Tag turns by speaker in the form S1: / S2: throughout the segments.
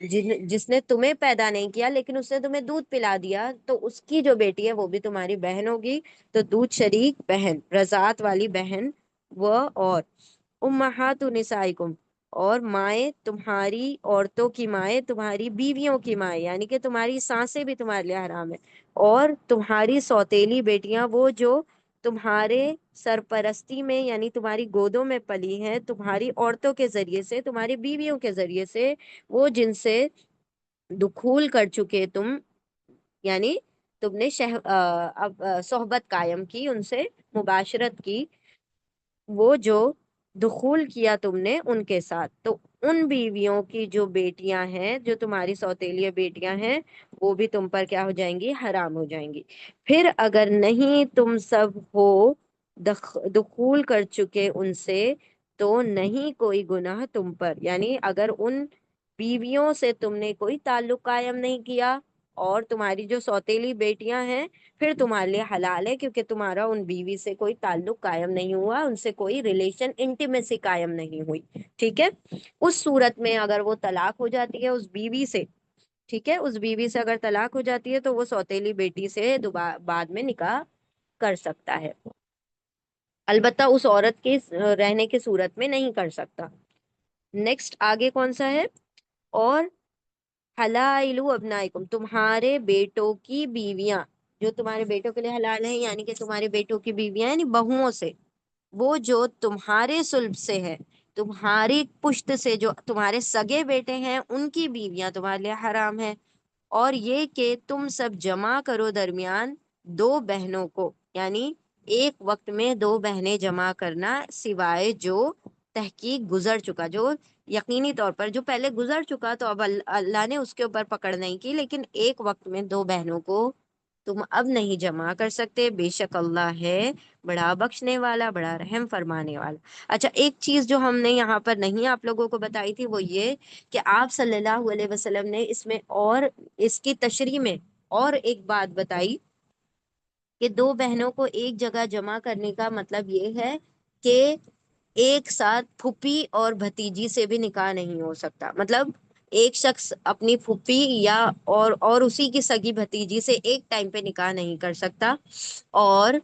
S1: جس نے تمہیں پیدا نہیں کیا لیکن اس نے تمہیں دودھ پلا دیا، تو اس کی جو بیٹی ہے وہ بھی تمہاری بہن ہوگی. تو دودھ شریک بہن، رضاعت والی بہن وہ. اور امہات نسائکم، اور مائیں تمہاری، عورتوں کی مائیں تمہاری بیویوں کی مائیں، یعنی کہ تمہاری سانسیں بھی تمہارے لیے حرام ہے. اور تمہاری سوتیلی بیٹیاں وہ جو تمہارے سرپرستی میں یعنی تمہاری گودوں میں پلی ہیں، تمہاری عورتوں کے ذریعے سے، تمہاری بیویوں کے ذریعے سے، وہ جن سے دخول کر چکے تم، یعنی تم نے صحبت قائم کی، ان سے مباشرت کی، وہ جو دخول کیا تم نے ان کے ساتھ، تو ان بیویوں کی جو بیٹیاں ہیں، جو تمہاری سوتیلی بیٹیاں ہیں، وہ بھی تم پر کیا ہو جائیں گی؟ حرام ہو جائیں گی. پھر اگر نہیں تم سب ہو دخول کر چکے ان سے، تو نہیں کوئی گناہ تم پر، یعنی اگر ان بیویوں سے تم نے کوئی تعلق قائم نہیں کیا، اور تمہاری جو سوتیلی بیٹیاں ہیں پھر تمہارے لیے حلال ہے، کیونکہ تمہارا ان بیوی سے کوئی تعلق قائم نہیں ہوا، ان سے کوئی ریلیشن انٹیمیسی قائم نہیں ہوئی. ٹھیک ہے. اس صورت میں اگر وہ طلاق ہو جاتی ہے اس بیوی سے، ٹھیک ہے، اس بیوی سے اگر طلاق ہو جاتی ہے تو وہ سوتیلی بیٹی سے دوبارہ بعد میں نکاح کر سکتا ہے، البتہ اس عورت کے رہنے کی صورت میں نہیں کر سکتا. نیکسٹ آگے کون سا ہے؟ اور حلائل ابنائکم، تمہارے بیٹوں کی بیویاں، جو تمہارے بیٹوں کے لیے حلال ہیں، یعنی کہ تمہارے بیٹوں کی بیویاں یعنی بہوؤں سے، وہ جو تمہارے صلب سے ہے، تمہاری پشت سے جو تمہارے سگے بیٹے ہیں، ان کی بیویاں تمہارے لیے حرام ہیں. اور یہ کہ تم سب جمع کرو درمیان دو بہنوں کو، یعنی ایک وقت میں دو بہنیں جمع کرنا، سوائے جو تحقیق گزر چکا، جو یقینی طور پر جو پہلے گزر چکا تو اب اللہ نے اس کے اوپر پکڑ نہیں کی، لیکن ایک وقت میں دو بہنوں کو تم اب نہیں جمع کر سکتے. بے شک اللہ ہے بڑا بخشنے والا، بڑا رحم فرمانے والا. اچھا، ایک چیز جو ہم نے یہاں پر نہیں آپ لوگوں کو بتائی تھی وہ یہ کہ آپ صلی اللہ علیہ وسلم نے اس میں اور اس کی تشریح میں اور ایک بات بتائی کہ دو بہنوں کو ایک جگہ جمع کرنے کا مطلب یہ ہے کہ ایک ساتھ پھوپھی اور بھتیجی سے بھی نکاح نہیں ہو سکتا. مطلب ایک شخص اپنی پھوپھی یا اور اسی کی سگی بھتیجی سے ایک ٹائم پہ نکاح نہیں کر سکتا، اور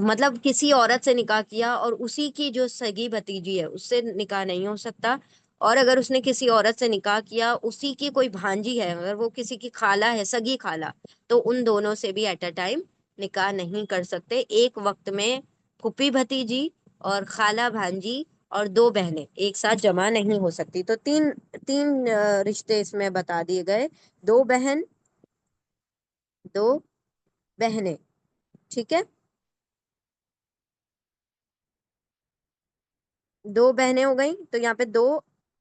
S1: مطلب کسی عورت سے نکاح کیا اور اسی کی جو سگی بھتیجی ہے اس سے نکاح نہیں ہو سکتا، اور اگر اس نے کسی عورت سے نکاح کیا، اسی کی کوئی بھانجی ہے، اگر وہ کسی کی خالہ ہے، سگی خالہ، تو ان دونوں سے بھی ایٹ اے ٹائم نکاح نہیں کر سکتے. ایک وقت میں پھوپھی بھتیجی اور خالہ بھانجی اور دو بہنیں ایک ساتھ جمع نہیں ہو سکتی. تو تین رشتے اس میں بتا دیے گئے، دو بہن، دو بہنیں. ٹھیک ہے، دو بہنیں ہو گئیں تو یہاں پہ دو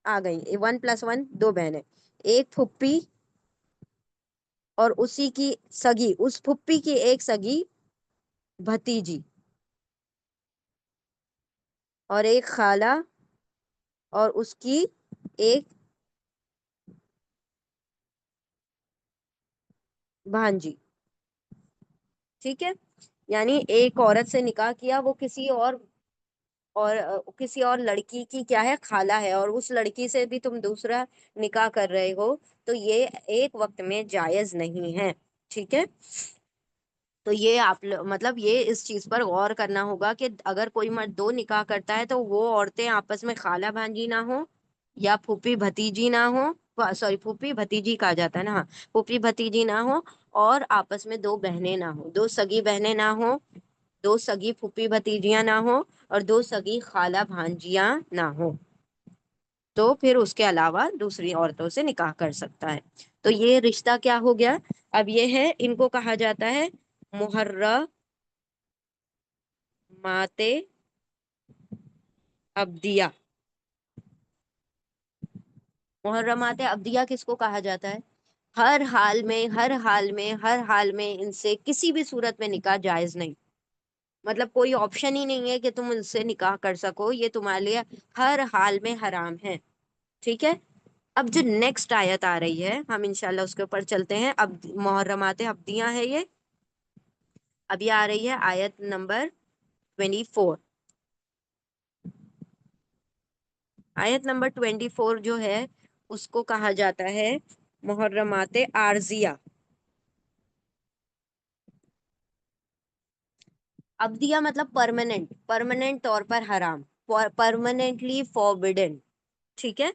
S1: آ گئی، 1+1 دو بہنیں، ایک پھوپھی اور اسی کی سگی، اس پھوپھی کی ایک سگی بھتیجی، اور ایک خالہ اور اس کی ایک بھانجی. ٹھیک ہے، یعنی ایک عورت سے نکاح کیا، وہ اور کسی اور لڑکی کی کیا ہے؟ خالہ ہے، اور اس لڑکی سے بھی تم دوسرا نکاح کر رہے ہو، تو یہ ایک وقت میں جائز نہیں ہے. ٹھیک ہے، تو یہ آپ مطلب یہ اس چیز پر غور کرنا ہوگا کہ اگر کوئی مرد دو نکاح کرتا ہے تو وہ عورتیں آپس میں خالہ بھانجی نہ ہو یا پھوپھی بھتیجی نہ ہو، سوری پھوپھی بھتیجی کہا جاتا ہے نا، ہاں، پھوپھی بھتیجی نہ ہو، اور آپس میں دو بہنیں نہ ہو، دو سگی بہنیں نہ ہو، دو سگی پھوپھی بھتیجیاں نہ ہو، اور دو سگی خالہ بھانجیاں نہ ہو، تو پھر اس کے علاوہ دوسری عورتوں سے نکاح کر سکتا ہے. تو یہ رشتہ کیا ہو گیا؟ اب یہ ہے، ان کو کہا جاتا ہے محرمات ابدیہ. محرمات ابدیہ کس کو کہا جاتا ہے؟ ہر حال میں، ہر حال میں، ہر حال میں ان سے کسی بھی صورت میں نکاح جائز نہیں. مطلب کوئی آپشن ہی نہیں ہے کہ تم ان سے نکاح کر سکو، یہ تمہارے لیے ہر حال میں حرام ہے. ٹھیک ہے، اب جو نیکسٹ آیت آ رہی ہے ہم انشاءاللہ اس کے اوپر چلتے ہیں. اب محرمات ابدیاں ہے یہ، اب یہ آ رہی ہے آیت نمبر 24. آیت نمبر 24 جو ہے اس کو کہا جاتا ہے محرمات عارضیہ. ابدیہ مطلب پرماننٹ، پرماننٹ طور پر حرام، پرماننٹلی فوربڈن. ٹھیک ہے.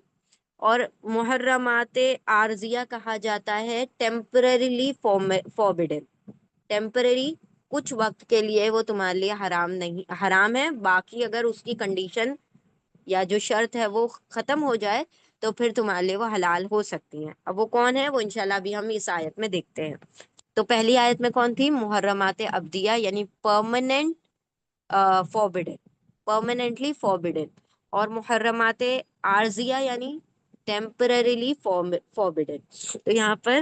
S1: اور محرمات عارضیہ کہا جاتا ہے ٹیمپرریلی فوربڈن. ٹیمپرری، کچھ وقت کے لیے وہ تمہارے لیے حرام نہیں، حرام ہے، باقی اگر اس کی کنڈیشن یا جو شرط ہے وہ ختم ہو جائے تو پھر تمہارے لیے وہ حلال ہو سکتی ہیں. اب وہ کون ہے، وہ انشاءاللہ ابھی ہم اس آیت میں دیکھتے ہیں. تو پہلی آیت میں کون تھی؟ محرمات ابدیہ یعنی پرماننٹ فوربڈن، پرماننٹلی فوربڈن. اور محرمات عارضیہ یعنی ٹیمپرریلی فوربڈن. تو یہاں پر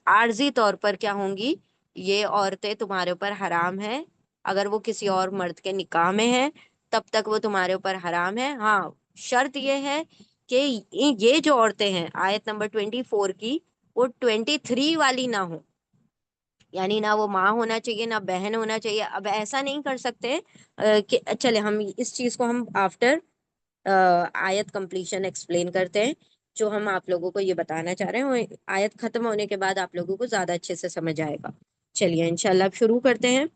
S1: عارضی طور پر کیا ہوں گی، یہ عورتیں تمہارے اوپر حرام ہے. اگر وہ کسی اور مرد کے نکاح میں ہے تب تک وہ تمہارے اوپر حرام ہے. ہاں، شرط یہ ہے کہ یہ جو عورتیں ہیں آیت نمبر 24 کی، وہ 23 والی نہ ہو. یعنی نہ وہ ماں ہونا چاہیے نہ بہن ہونا چاہیے. اب ایسا نہیں کر سکتے کہ چلے ہم اس چیز کو ہم آفٹر آیت کمپلیشن ایکسپلین کرتے ہیں. جو ہم آپ لوگوں کو یہ بتانا چاہ رہے ہیں وہ آیت ختم ہونے کے بعد آپ لوگوں کو زیادہ اچھے سے سمجھ آئے گا. چلیے انشاءاللہ اب شروع کرتے ہیں.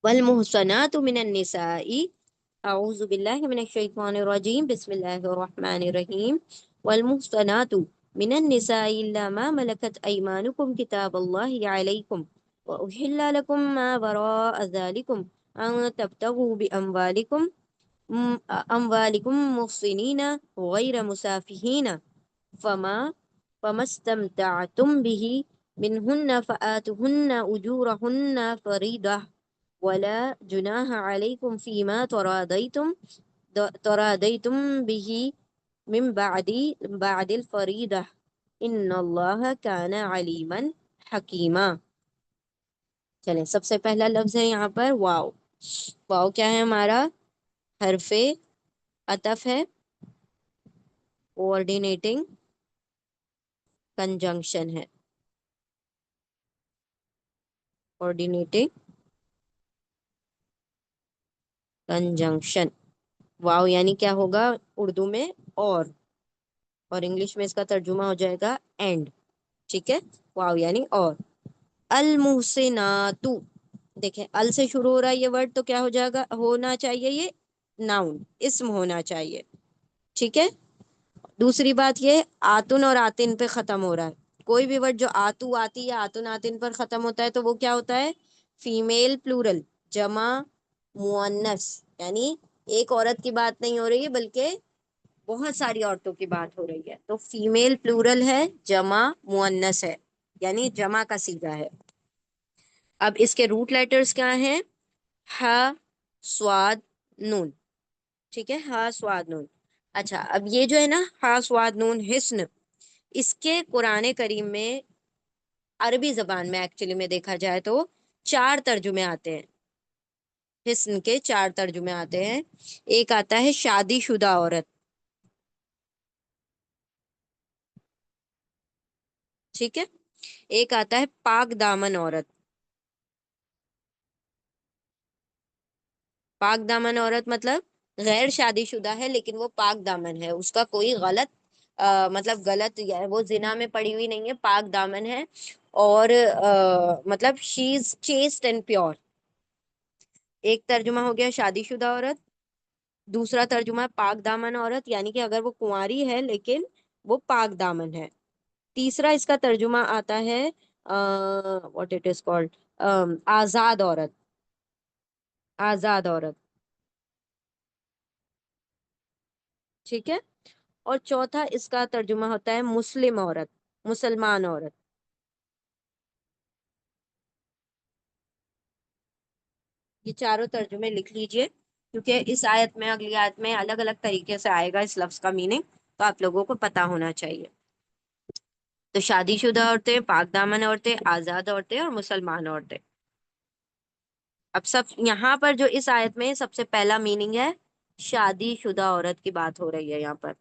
S1: والمحصنات من النساء، اعوذ باللہ من الشیطان الرجیم، بسم اللہ الرحمن الرحیم. والمحصنات من النساء الا ما ملكت ايمانكم كتاب الله عليكم واحل لكم ما وراء ذلكم ان تبتغوا باموالكم محصنين غير مسافحين فما استمتعتم به منهن فآتوهن أجورهن فريضة ولا جناح عليكم فيما تراضيتم به من بعد الفريضة ان اللہ کان علیما حکیما. چلیں، سب سے پہلا لفظ ہے یہاں پر واو. واو کیا ہے؟ ہمارا حرف عطف ہے، کوآرڈینیٹنگ کنجنکشن ہے. کوآرڈینیٹنگ کنجنکشن. واو یعنی کیا ہوگا اردو میں؟ اور انگلش میں اس کا ترجمہ ہو جائے گا اینڈ. ٹھیک ہے، واو یعنی اور. المحسنات، دیکھیں ال سے شروع ہو رہا ہے یہ ورڈ تو کیا ہو جائے گا، ہونا چاہیے یہ ناؤن، اسم ہونا چاہیے. ٹھیک ہے. دوسری بات یہ آتن اور آتن پہ ختم ہو رہا ہے. کوئی بھی ورڈ جو آتو آتی یا آتن آتن پر ختم ہوتا ہے تو وہ کیا ہوتا ہے؟ فیمیل پلورل، جمع مؤنث. یعنی ایک عورت کی بات نہیں ہو رہی ہے بلکہ بہت ساری عورتوں کی بات ہو رہی ہے. تو فیمیل پلورل ہے، جمع مؤنث ہے، یعنی جمع کا صیغہ ہے. اب اس کے روٹ لیٹرز کیا ہیں؟ ح، صاد، نون. ٹھیک ہے، ح صاد نون. اچھا، اب یہ جو ہے نا ح صاد نون حسن، اس کے قرآن کریم میں عربی زبان میں ایکچولی میں دیکھا جائے تو 4 ترجمے آتے ہیں. حسن کے 4 ترجمے آتے ہیں. ایک آتا ہے شادی شدہ عورت. ٹھیک ہے. ایک آتا ہے پاک دامن عورت. پاک دامن عورت مطلب غیر شادی شدہ ہے لیکن وہ پاک دامن ہے، اس کا کوئی غلط مطلب غلط وہ زنا میں پڑی ہوئی نہیں ہے، پاک دامن ہے. اور مطلب شی از چیسٹ اینڈ پیور. ایک ترجمہ ہو گیا شادی شدہ عورت. دوسرا ترجمہ پاک دامن عورت یعنی کہ اگر وہ کنواری ہے لیکن وہ پاک دامن ہے. تیسرا اس کا ترجمہ آتا ہے واٹ اٹ از کالڈ آزاد عورت. آزاد عورت. ٹھیک ہے. اور چوتھا اس کا ترجمہ ہوتا ہے مسلم عورت، مسلمان عورت. یہ چاروں ترجمے لکھ لیجئے کیونکہ اس آیت میں اگلی آیت میں الگ الگ طریقے سے آئے گا اس لفظ کا میننگ، تو آپ لوگوں کو پتا ہونا چاہیے. تو شادی شدہ عورتیں، پاک دامن عورتیں، آزاد عورتیں اور مسلمان عورتیں. اب سب یہاں پر جو اس آیت میں سب سے پہلا میننگ ہے شادی شدہ عورت کی بات ہو رہی ہے یہاں پر.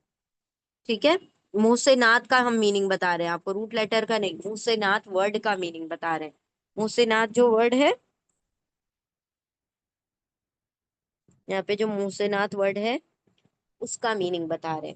S1: ٹھیک ہے. منہ سے نعت کا ہم میننگ بتا رہے ہیں آپ کو، روٹ لیٹر کا نہیں، منہ سے نعت ورڈ کا میننگ بتا رہے ہیں. منہ سے نعت جو ورڈ ہے یہاں پہ، جو منہ سے نعت ورڈ ہے اس کا میننگ بتا رہے ہیں.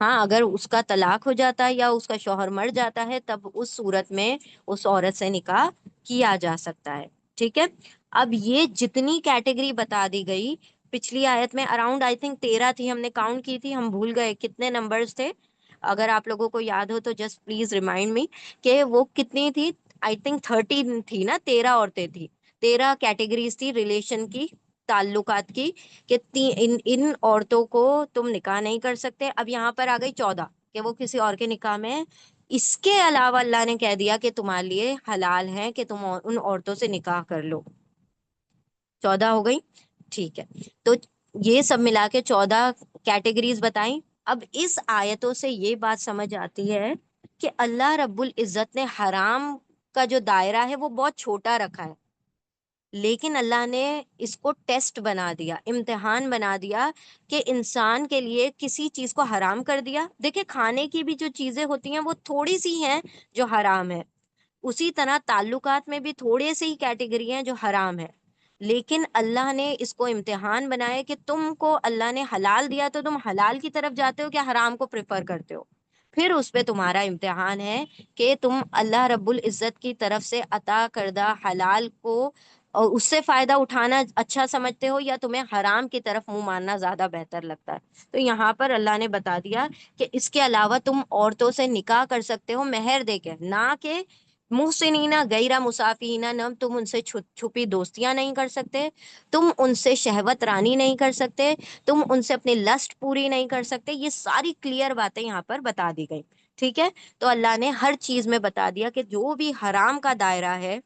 S1: ہاں اگر اس کا طلاق ہو جاتا ہے یا اس کا شوہر مر جاتا ہے تب اس صورت میں اس عورت سے نکاح کیا جا سکتا ہے. ٹھیک ہے. اب یہ جتنی کیٹیگری بتا دی گئی پچھلی آیت میں اراؤنڈ آئی تھنک 13 تھی، ہم نے کاؤنٹ کی تھی، ہم بھول گئے کتنے نمبرز تھے. اگر آپ لوگوں کو یاد ہو تو جسٹ پلیز ریمائنڈ می کہ وہ کتنی تھی. آئی تھنک 13 تھی نا، 13 عورتیں تھی، 13 کیٹیگریز تھی ریلیشن کی، تعلقات کی، کہ ان عورتوں کو تم نکاح نہیں کر سکتے. اب یہاں پر آ گئی 14 کہ وہ کسی اور کے نکاح میں. اس کے علاوہ اللہ نے کہہ دیا کہ تمہارے لیے حلال ہے کہ تم ان عورتوں سے نکاح کر لو. 14 ہو گئی. ٹھیک ہے. تو یہ سب ملا کے 14 کیٹیگریز بتائیں. اب اس آیتوں سے یہ بات سمجھ آتی ہے کہ اللہ رب العزت نے حرام کا جو دائرہ ہے وہ بہت چھوٹا رکھا ہے، لیکن اللہ نے اس کو ٹیسٹ بنا دیا، امتحان بنا دیا کہ انسان کے لیے کسی چیز کو حرام کر دیا. دیکھیں کھانے کی بھی جو چیزیں ہوتی ہیں وہ تھوڑی سی ہیں جو حرام ہے، اسی طرح تعلقات میں بھی تھوڑے سے ہی کیٹیگری ہیں جو حرام ہے، لیکن اللہ نے اس کو امتحان بنایا کہ تم کو اللہ نے حلال دیا تو تم حلال کی طرف جاتے ہو کہ حرام کو پریفر کرتے ہو. پھر اس پہ تمہارا امتحان ہے کہ تم اللہ رب العزت کی طرف سے عطا کردہ حلال کو اور اس سے فائدہ اٹھانا اچھا سمجھتے ہو یا تمہیں حرام کی طرف منہ ماننا زیادہ بہتر لگتا ہے. تو یہاں پر اللہ نے بتا دیا کہ اس کے علاوہ تم عورتوں سے نکاح کر سکتے ہو مہر دے کے، نہ کہ محسنینہ غیرہ مسافینہ، نہ تم ان سے چھپی دوستیاں نہیں کر سکتے، تم ان سے شہوت رانی نہیں کر سکتے، تم ان سے اپنی لسٹ پوری نہیں کر سکتے. یہ ساری کلیئر باتیں یہاں پر بتا دی گئی. ٹھیک ہے. تو اللہ نے ہر چیز میں بتا دیا کہ جو بھی حرام کا دائرہ ہے،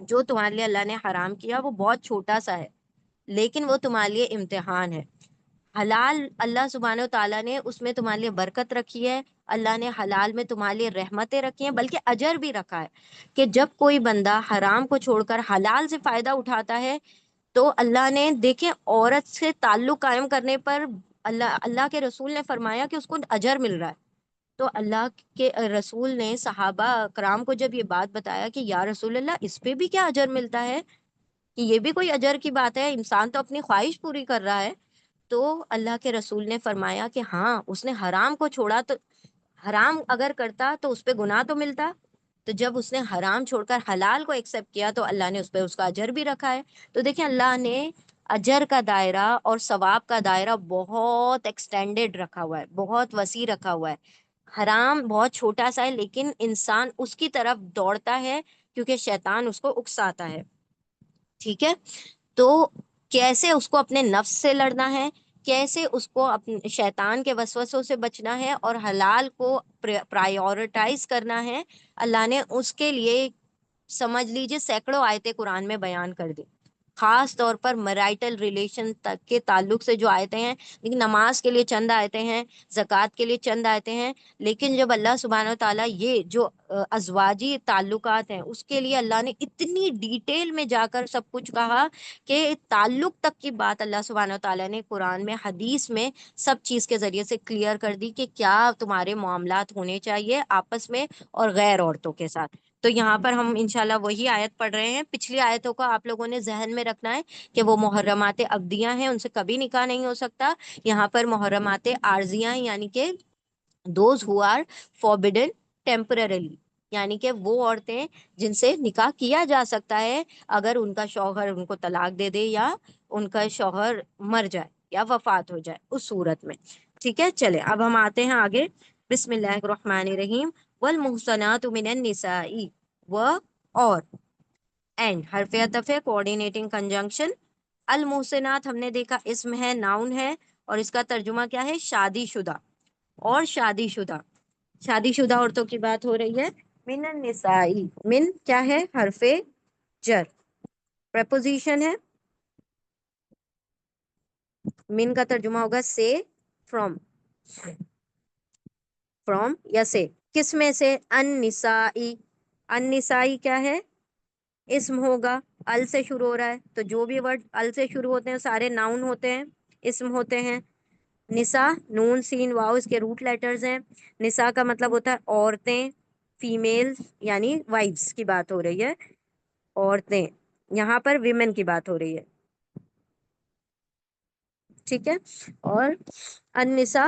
S1: جو تمہارے لیے اللہ نے حرام کیا وہ بہت چھوٹا سا ہے، لیکن وہ تمہارے لیے امتحان ہے. حلال اللہ سبحانہ و تعالیٰ نے اس میں تمہارے لیے برکت رکھی ہے، اللہ نے حلال میں تمہارے لیے رحمتیں رکھی ہیں، بلکہ اجر بھی رکھا ہے کہ جب کوئی بندہ حرام کو چھوڑ کر حلال سے فائدہ اٹھاتا ہے تو اللہ نے دیکھیں عورت سے تعلق قائم کرنے پر اللہ کے رسول نے فرمایا کہ اس کو اجر مل رہا ہے. تو اللہ کے رسول نے صحابہ کرام کو جب یہ بات بتایا کہ یا رسول اللہ اس پہ بھی کیا اجر ملتا ہے، کہ یہ بھی کوئی اجر کی بات ہے، انسان تو اپنی خواہش پوری کر رہا ہے. تو اللہ کے رسول نے فرمایا کہ ہاں اس نے حرام کو چھوڑا تو حرام اگر کرتا تو اس پہ گناہ تو ملتا، تو جب اس نے حرام چھوڑ کر حلال کو ایکسپٹ کیا تو اللہ نے اس پہ اس کا اجر بھی رکھا ہے. تو دیکھیں اللہ نے اجر کا دائرہ اور ثواب کا دائرہ بہت ایکسٹینڈیڈ رکھا ہوا ہے، بہت وسیع رکھا ہوا ہے. حرام بہت چھوٹا سا ہے لیکن انسان اس کی طرف دوڑتا ہے کیونکہ شیطان اس کو اکساتا ہے. ٹھیک ہے. تو کیسے اس کو اپنے نفس سے لڑنا ہے، کیسے اس کو اپنے شیطان کے وسوسوں سے بچنا ہے اور حلال کو پرائیورٹائز کرنا ہے، اللہ نے اس کے لیے سمجھ لیجئے سینکڑوں آیتیں قرآن میں بیان کر دی. خاص طور پر میرائٹل ریلیشن تک کے تعلق سے جو آیتیں ہیں، لیکن نماز کے لیے چند آیتیں ہیں، زکوٰۃ کے لیے چند آیتیں ہیں، لیکن جب اللہ سبحانہ و تعالیٰ یہ جو ازواجی تعلقات ہیں اس کے لیے اللہ نے اتنی ڈیٹیل میں جا کر سب کچھ کہا کہ تعلق تک کی بات اللہ سبحانہ و تعالیٰ نے قرآن میں حدیث میں سب چیز کے ذریعے سے کلیئر کر دی کہ کیا تمہارے معاملات ہونے چاہیے آپس میں اور غیر عورتوں کے ساتھ. تو یہاں پر ہم انشاءاللہ وہی آیت پڑھ رہے ہیں. پچھلی آیتوں کو آپ لوگوں نے ذہن میں رکھنا ہے کہ وہ محرمات ابدیہ ہیں، ان سے کبھی نکاح نہیں ہو سکتا. یہاں پر محرمات عارضیہ یعنی کہ دوز ہو آر فوربڈن ٹیمپررلی، یعنی کہ وہ عورتیں جن سے نکاح کیا جا سکتا ہے اگر ان کا شوہر ان کو طلاق دے دے یا ان کا شوہر مر جائے یا وفات ہو جائے اس صورت میں. ٹھیک ہے. چلے اب ہم آتے ہیں آگے. بسم اللہ الرحمن الرحیم. والمحصنات من النساء و اور اینڈ حرف عطف ہے، کوآرڈینیٹنگ کنجنکشن. المحسنات ہم نے دیکھا اسم ہے، ناؤن ہے، اور اس کا ترجمہ کیا ہے؟ شادی شدہ. اور شادی شدہ، شادی شدہ عورتوں کی بات ہو رہی ہے. من النساء، من کیا ہے؟ حرف جر، پریپوزیشن ہے. من کا ترجمہ ہوگا سے، فرام، فرام یا سے. کس میں سے؟ النسائی. النسائی کیا ہے؟ اسم ہوگا، ال سے شروع ہو رہا ہے تو جو بھی ورڈ ال سے شروع ہوتے ہیں سارے ناؤن ہوتے ہیں، اسم ہوتے ہیں. نساء نون سین واؤ اس کے روٹ لیٹرز ہیں. نساء کا مطلب ہوتا ہے عورتیں، فیمیل یعنی وائفز کی بات ہو رہی ہے، عورتیں. یہاں پر ویمن کی بات ہو رہی ہے. ٹھیک ہے. اور النساء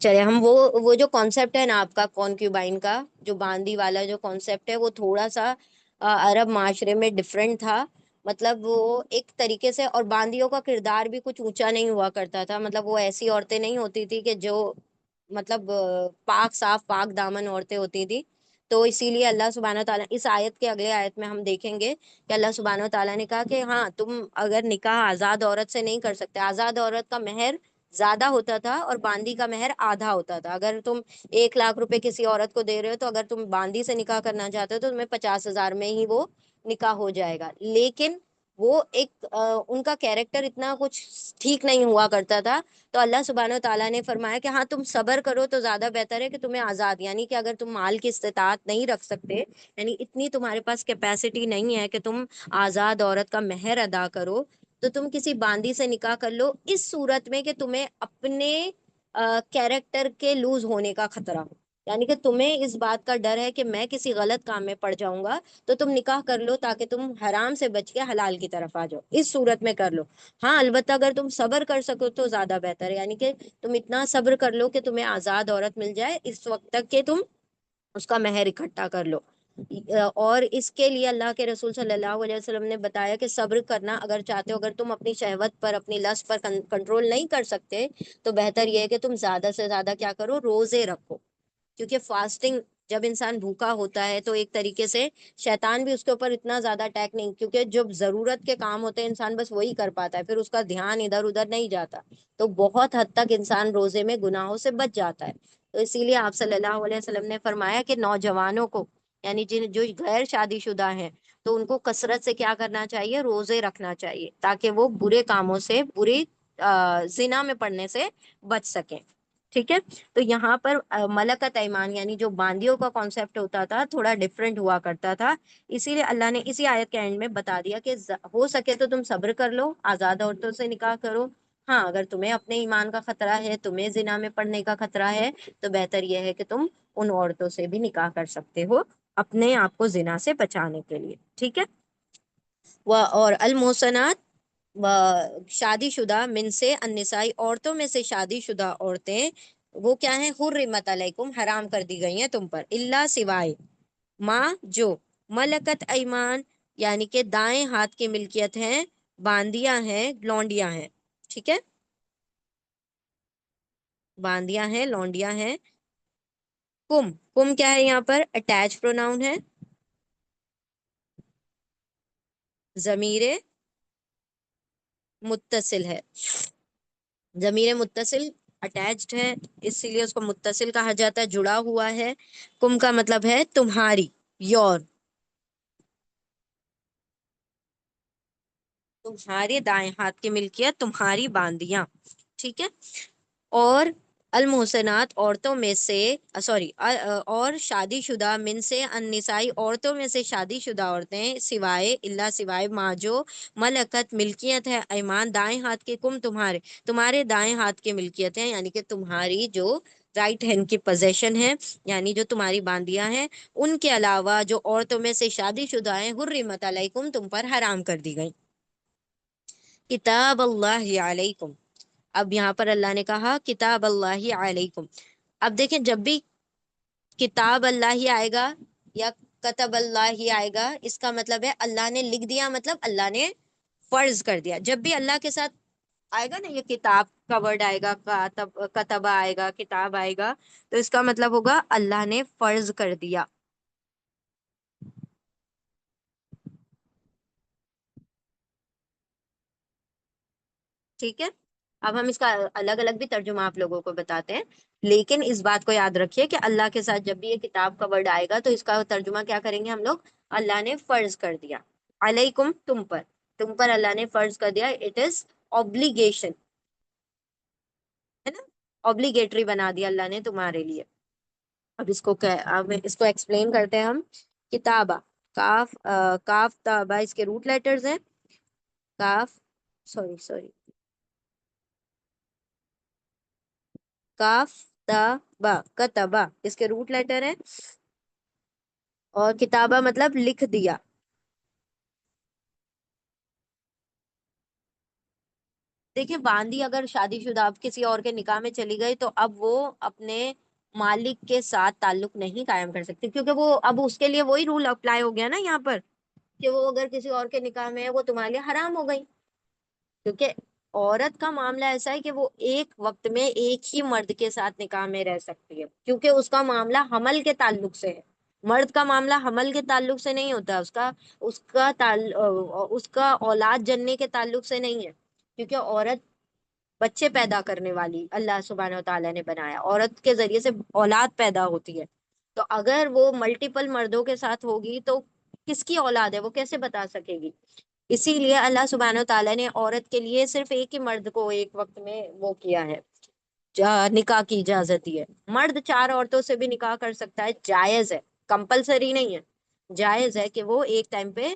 S1: چلے ہم وہ جو کانسیپٹ ہے نا آپ کا کونکیوبائن کا، جو باندی والا جو کانسیپٹ ہے، وہ تھوڑا سا عرب معاشرے میں ڈفرینٹ تھا. مطلب وہ ایک طریقے سے، اور باندیوں کا کردار بھی کچھ اونچا نہیں ہوا کرتا تھا. مطلب وہ ایسی عورتیں نہیں ہوتی تھی کہ جو مطلب پاک صاف پاک دامن عورتیں ہوتی تھی. تو اسی لیے اللہ سبحانہ و تعالیٰ اس آیت کے اگلے آیت میں ہم دیکھیں گے کہ اللہ سبحانہ و تعالیٰ نے کہا کہ ہاں تم اگر نکاح آزاد عورت سے نہیں کر سکتے. آزاد عورت کا مہر زیادہ ہوتا تھا اور باندی کا مہر آدھا ہوتا تھا. اگر تم 1 لاکھ روپے کسی عورت کو دے رہے ہو تو اگر تم باندی سے نکاح کرنا چاہتے ہو تو تمہیں 50,000 میں ہی وہ نکاح ہو جائے گا. لیکن وہ ایک ان کا کیریکٹر اتنا کچھ ٹھیک نہیں ہوا کرتا تھا. تو اللہ سبحانہ و تعالیٰ نے فرمایا کہ ہاں تم صبر کرو تو زیادہ بہتر ہے کہ تمہیں آزاد، یعنی کہ اگر تم مال کی استطاعت نہیں رکھ سکتے، یعنی اتنی تمہارے پاس کیپیسٹی نہیں ہے کہ تم آزاد عورت کا مہر ادا کرو، تو تم کسی باندی سے نکاح کر لو. اس صورت میں کہ تمہیں اپنے کیریکٹر کے لوز ہونے کا خطرہ ہو، یعنی کہ تمہیں اس بات کا ڈر ہے کہ میں کسی غلط کام میں پڑ جاؤں گا، تو تم نکاح کر لو تاکہ تم حرام سے بچ کے حلال کی طرف آ جاؤ. اس صورت میں کر لو. ہاں البتہ اگر تم صبر کر سکو تو زیادہ بہتر ہے، یعنی کہ تم اتنا صبر کر لو کہ تمہیں آزاد عورت مل جائے اس وقت تک کہ تم اس کا مہر اکٹھا کر لو. اور اس کے لیے اللہ کے رسول صلی اللہ علیہ وسلم نے بتایا کہ صبر کرنا اگر چاہتے ہو، اگر تم اپنی شہوت پر اپنی لست پر کنٹرول نہیں کر سکتے، تو بہتر یہ ہے کہ تم زیادہ سے زیادہ کیا کرو، روزے رکھو. کیونکہ فاسٹنگ جب انسان بھوکا ہوتا ہے تو ایک طریقے سے شیطان بھی اس کے اوپر اتنا زیادہ اٹیک نہیں، کیونکہ جب ضرورت کے کام ہوتے ہیں انسان بس وہی کر پاتا ہے، پھر اس کا دھیان ادھر ادھر نہیں جاتا. تو بہت حد تک انسان روزے میں گناہوں سے بچ جاتا ہے. تو اسی لیے آپ صلی اللہ علیہ وسلم نے فرمایا کہ نوجوانوں کو، یعنی جو غیر شادی شدہ ہیں، تو ان کو کثرت سے کیا کرنا چاہیے، روزے رکھنا چاہیے، تاکہ وہ برے کاموں سے، بری زنا میں پڑنے سے بچ سکیں. ٹھیک ہے. تو یہاں پر ملکت ایمان یعنی جو باندیوں کا کانسیپٹ ہوتا تھا تھوڑا ڈفرینٹ ہوا کرتا تھا. اسی لیے اللہ نے اسی آیت کے اینڈ میں بتا دیا کہ ہو سکے تو تم صبر کر لو، آزاد عورتوں سے نکاح کرو. ہاں اگر تمہیں اپنے ایمان کا خطرہ ہے، تمہیں زنا میں پڑنے کا خطرہ ہے، تو بہتر یہ ہے کہ تم ان عورتوں سے بھی نکاح کر سکتے ہو اپنے آپ کو زنا سے بچانے کے لیے. ٹھیک ہے. اور المحصنات و شادی شدہ من سے النسائی، عورتوں میں سے شادی شدہ عورتیں وہ کیا ہیں، حرمت علیکم، حرام کر دی گئی ہیں تم پر، اللہ سوائے ماں جو ملکت ایمان، یعنی کہ دائیں ہاتھ کی ملکیت ہیں، باندیاں ہیں، لونڈیاں ہیں. ٹھیک ہے. باندیاں ہیں، لونڈیاں ہیں. کم کیا ہے یہاں پر، اٹیچ پروناؤن ہے، ضمیر متصل ہے. ضمیر متصل اٹیچڈ ہے، اسی لیے اس کو متصل کہا جاتا ہے، جڑا ہوا ہے. کم کا مطلب ہے تمہاری، یور، تمہارے دائیں ہاتھ کی ملکیت، تمہاری باندیاں. ٹھیک ہے. اور المحسنات عورتوں میں سے، سوری، اور شادی شدہ من سے النسائی، عورتوں میں سے شادی شدہ عورتیں، سوائے اللہ، سوائے ماں جو ملکت ملکیت ہے ایمان دائیں ہاتھ کی، کم تمہارے دائیں ہاتھ کی ملکیت ہے، یعنی کہ تمہاری جو رائٹ ہینڈ کی پوزیشن ہے، یعنی جو تمہاری باندیاں ہیں، ان کے علاوہ جو عورتوں میں سے شادی شدہ ہیں، حرمت علیکم، تم پر حرام کر دی گئی. کتاب اللہ علیکم. اب یہاں پر اللہ نے کہا کتاب اللہ علیکم. اب دیکھیں جب بھی کتاب اللہ ہی آئے گا یا کتب اللہ ہی آئے گا، اس کا مطلب ہے اللہ نے لکھ دیا، مطلب اللہ نے فرض کر دیا. جب بھی اللہ کے ساتھ آئے گا نا یہ کتاب کا ورڈ آئے گا، کتب آئے گا، کتاب آئے گا، تو اس کا مطلب ہوگا اللہ نے فرض کر دیا. ٹھیک ہے. اب ہم اس کا الگ الگ بھی ترجمہ آپ لوگوں کو بتاتے ہیں، لیکن اس بات کو یاد رکھیے کہ اللہ کے ساتھ جب بھی یہ کتاب کا ورڈ آئے گا تو اس کا ترجمہ کیا کریں گے ہم لوگ، اللہ نے فرض کر دیا. علیکم، تم پر اللہ نے فرض کر دیا. اٹ از obligation، ہے نا، obligatory بنا دیا اللہ نے تمہارے لیے. اب اس کو ایکسپلین کرتے ہیں ہم. کتابہ، کاف، کاف تابہ اس کے روٹ لیٹرز ہیں. کاف، سوری، کاف تا با، کتبا اس کے روٹ لیٹر ہے. اور کتابہ مطلب لکھ، 'دیا'. دیکھیں باندی اگر شادی شدہ اب کسی اور کے نکاح میں چلی گئی تو اب وہ اپنے مالک کے ساتھ تعلق نہیں قائم کر سکتی، کیونکہ وہ اب اس کے لیے وہی رول اپلائی ہو گیا نا یہاں پر، کہ وہ اگر کسی اور کے نکاح میں ہے وہ تمہارے لیے حرام ہو گئی. کیونکہ عورت کا معاملہ ایسا ہے کہ وہ ایک وقت میں ایک ہی مرد کے ساتھ نکاح میں رہ سکتی ہے، کیونکہ اس کا معاملہ حمل کے تعلق سے ہے. مرد کا معاملہ حمل کے تعلق سے نہیں ہوتا، اس کا اولاد جننے کے تعلق سے نہیں ہے. کیونکہ عورت بچے پیدا کرنے والی اللہ سبحانہ و تعالیٰ نے بنایا، عورت کے ذریعے سے اولاد پیدا ہوتی ہے. تو اگر وہ ملٹیپل مردوں کے ساتھ ہوگی تو کس کی اولاد ہے وہ کیسے بتا سکے گی؟ اسی لیے اللہ سبحانہ و تعالیٰ نے عورت کے لیے صرف ایک ہی مرد کو ایک وقت میں وہ کیا ہے، نکاح کی اجازت دی ہے. مرد چار عورتوں سے بھی نکاح کر سکتا ہے، جائز ہے، کمپلسری نہیں ہے، جائز ہے کہ وہ ایک ٹائم پہ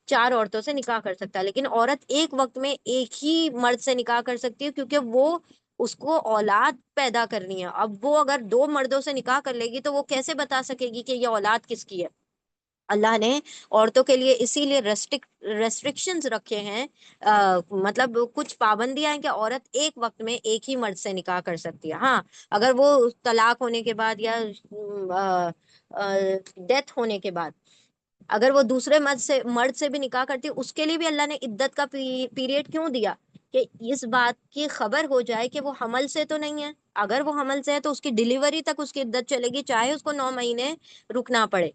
S1: چار عورتوں سے نکاح کر سکتا ہے. لیکن عورت ایک وقت میں ایک ہی مرد سے نکاح کر سکتی ہے، کیونکہ وہ اس کو اولاد پیدا کرنی ہے. اب وہ اگر دو مردوں سے نکاح کر لے گی تو وہ کیسے بتا سکے گی کہ یہ اولاد کس کی ہے؟ اللہ نے عورتوں کے لیے اسی لیے ریسٹرکشنز رکھے ہیں، مطلب کچھ پابندیاں ہیں کہ عورت ایک وقت میں ایک ہی مرد سے نکاح کر سکتی ہے. ہاں اگر وہ طلاق ہونے کے بعد یا ڈیتھ ہونے کے بعد اگر وہ دوسرے مرد سے بھی نکاح کرتی ہے، اس کے لیے بھی اللہ نے عدت کا پیریڈ کیوں دیا؟ کہ اس بات کی خبر ہو جائے کہ وہ حمل سے تو نہیں ہے. اگر وہ حمل سے ہے تو اس کی ڈیلیوری تک اس کی عدت چلے گی، چاہے اس کو 9 مہینے رکنا پڑے.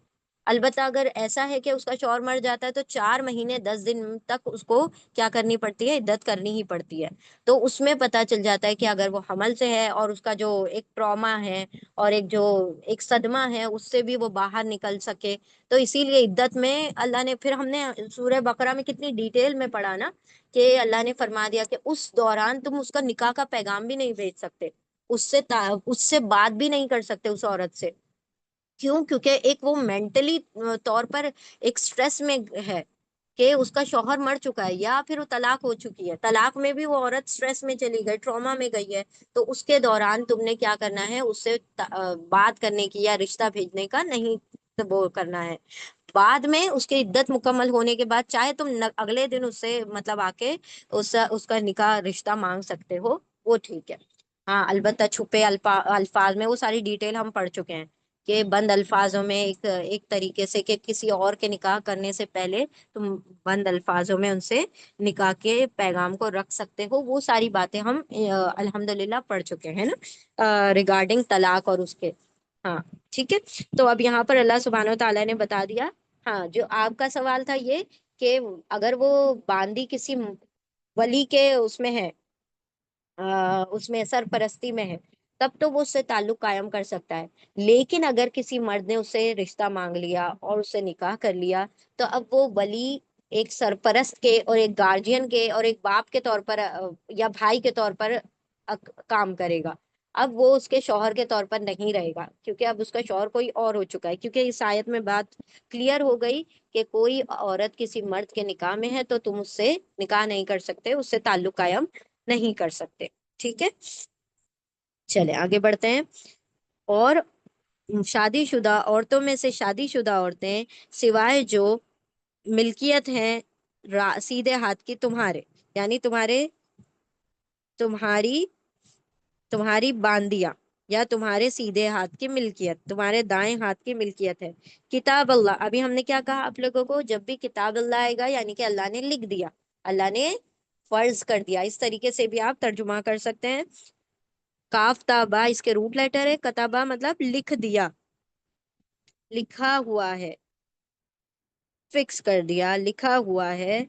S1: البتہ اگر ایسا ہے کہ اس کا شوہر مر جاتا ہے تو 4 مہینے 10 دن تک اس کو کیا کرنی پڑتی ہے؟ عدت کرنی ہی پڑتی ہے. تو اس میں پتا چل جاتا ہے کہ اگر وہ حمل سے ہے اور اس کا جو ایک ٹراما ہے اور ایک صدمہ ہے اس سے بھی وہ باہر نکل سکے. تو اسی لیے عدت میں اللہ نے، پھر ہم نے سورہ بقرہ میں کتنی ڈیٹیل میں پڑھا نا کہ اللہ نے فرما دیا کہ اس دوران تم اس کا نکاح کا پیغام بھی نہیں بھیج سکتے، اس سے بات بھی نہیں کر سکتے اس عورت سے. کیوں؟ کیونکہ ایک وہ مینٹلی طور پر ایک سٹریس میں ہے کہ اس کا شوہر مر چکا ہے یا پھر وہ طلاق ہو چکی ہے. طلاق میں بھی وہ عورت سٹریس میں چلی گئی، ٹراما میں گئی ہے. تو اس کے دوران تم نے کیا کرنا ہے؟ اس سے بات کرنے کی یا رشتہ بھیجنے کا نہیں وہ کرنا ہے. بعد میں اس کی عدت مکمل ہونے کے بعد چاہے تم اگلے دن اس سے مطلب آ کے اس کا نکاح رشتہ مانگ سکتے ہو، وہ ٹھیک ہے. ہاں البتہ چھپے الفاظ میں وہ ساری ڈیٹیل ہم پڑھ چکے ہیں کہ بند الفاظوں میں ایک طریقے سے کہ کسی اور کے نکاح کرنے سے پہلے تم بند الفاظوں میں ان سے نکاح کے پیغام کو رکھ سکتے ہو. وہ ساری باتیں ہم الحمدللہ پڑھ چکے ہیں نا ریگارڈنگ طلاق اور اس کے. ہاں ٹھیک ہے. تو اب یہاں پر اللہ سبحانہ و تعالیٰ نے بتا دیا. ہاں جو آپ کا سوال تھا یہ کہ اگر وہ باندی کسی ولی کے اس میں ہے، اس میں سرپرستی میں ہے، تب تو وہ اس سے تعلق قائم کر سکتا ہے. لیکن اگر کسی مرد نے اس سے رشتہ مانگ لیا اور اس سے نکاح کر لیا تو اب وہ ولی ایک سرپرست کے اور ایک گارجین کے اور ایک باپ کے طور پر یا بھائی کے طور پر کام کرے گا. اب وہ اس کے شوہر کے طور پر نہیں رہے گا، کیونکہ اب اس کا شوہر کوئی اور ہو چکا ہے. کیونکہ اس آیت میں بات کلیئر ہو گئی کہ کوئی عورت کسی مرد کے نکاح میں ہے تو تم اس سے نکاح نہیں کر سکتے، اس سے تعلق قائم نہیں کر سکتے. ٹھیک ہے چلے آگے بڑھتے ہیں. اور شادی شدہ عورتوں میں سے شادی شدہ عورتیں سوائے جو ملکیت ہیں سیدھے ہاتھ کی تمہارے، یعنی تمہاری تمہاری باندیاں یا تمہارے سیدھے ہاتھ کی ملکیت، تمہارے دائیں ہاتھ کی ملکیت ہے. کتاب اللہ، ابھی ہم نے کیا کہا آپ لوگوں کو؟ جب بھی کتاب اللہ آئے گا یعنی کہ اللہ نے لکھ دیا، اللہ نے فرض کر دیا، اس طریقے سے بھی آپ ترجمہ کر سکتے ہیں. کاف تابا اس کے روٹ لیٹر ہے، کتابہ مطلب لکھ دیا، لکھا ہوا ہے، فکس کر دیا، لکھا ہوا ہے.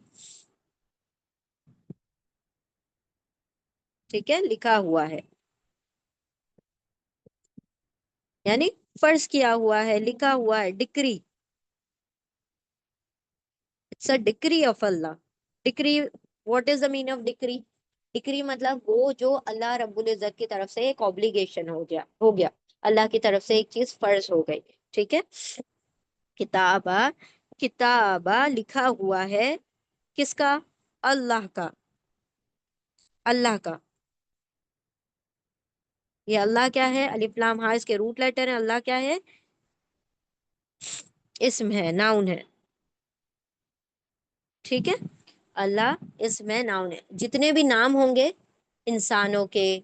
S1: ٹھیک ہے لکھا ہوا ہے یعنی فرض کیا ہوا ہے، لکھا ہوا ہے. Decree, it's a decree of Allah. Decree, what is the meaning of decree? Decree مطلب وہ جو اللہ رب العزت کی طرف سے ایک اوبلیگیشن ہو گیا، اللہ کی طرف سے ایک چیز فرض ہو گئی. ٹھیک ہے. کتابہ، کتابہ لکھا ہوا ہے، کس کا؟ اللہ کا، اللہ کا. یہ اللہ کیا ہے؟ الف لام ہاں اس کے روٹ لیٹر ہے. اللہ کیا ہے؟ اسم ہے، ناؤن ہے. ٹھیک ہے. اللہ اس میں ناؤن ہے. جتنے بھی نام ہوں گے انسانوں کے،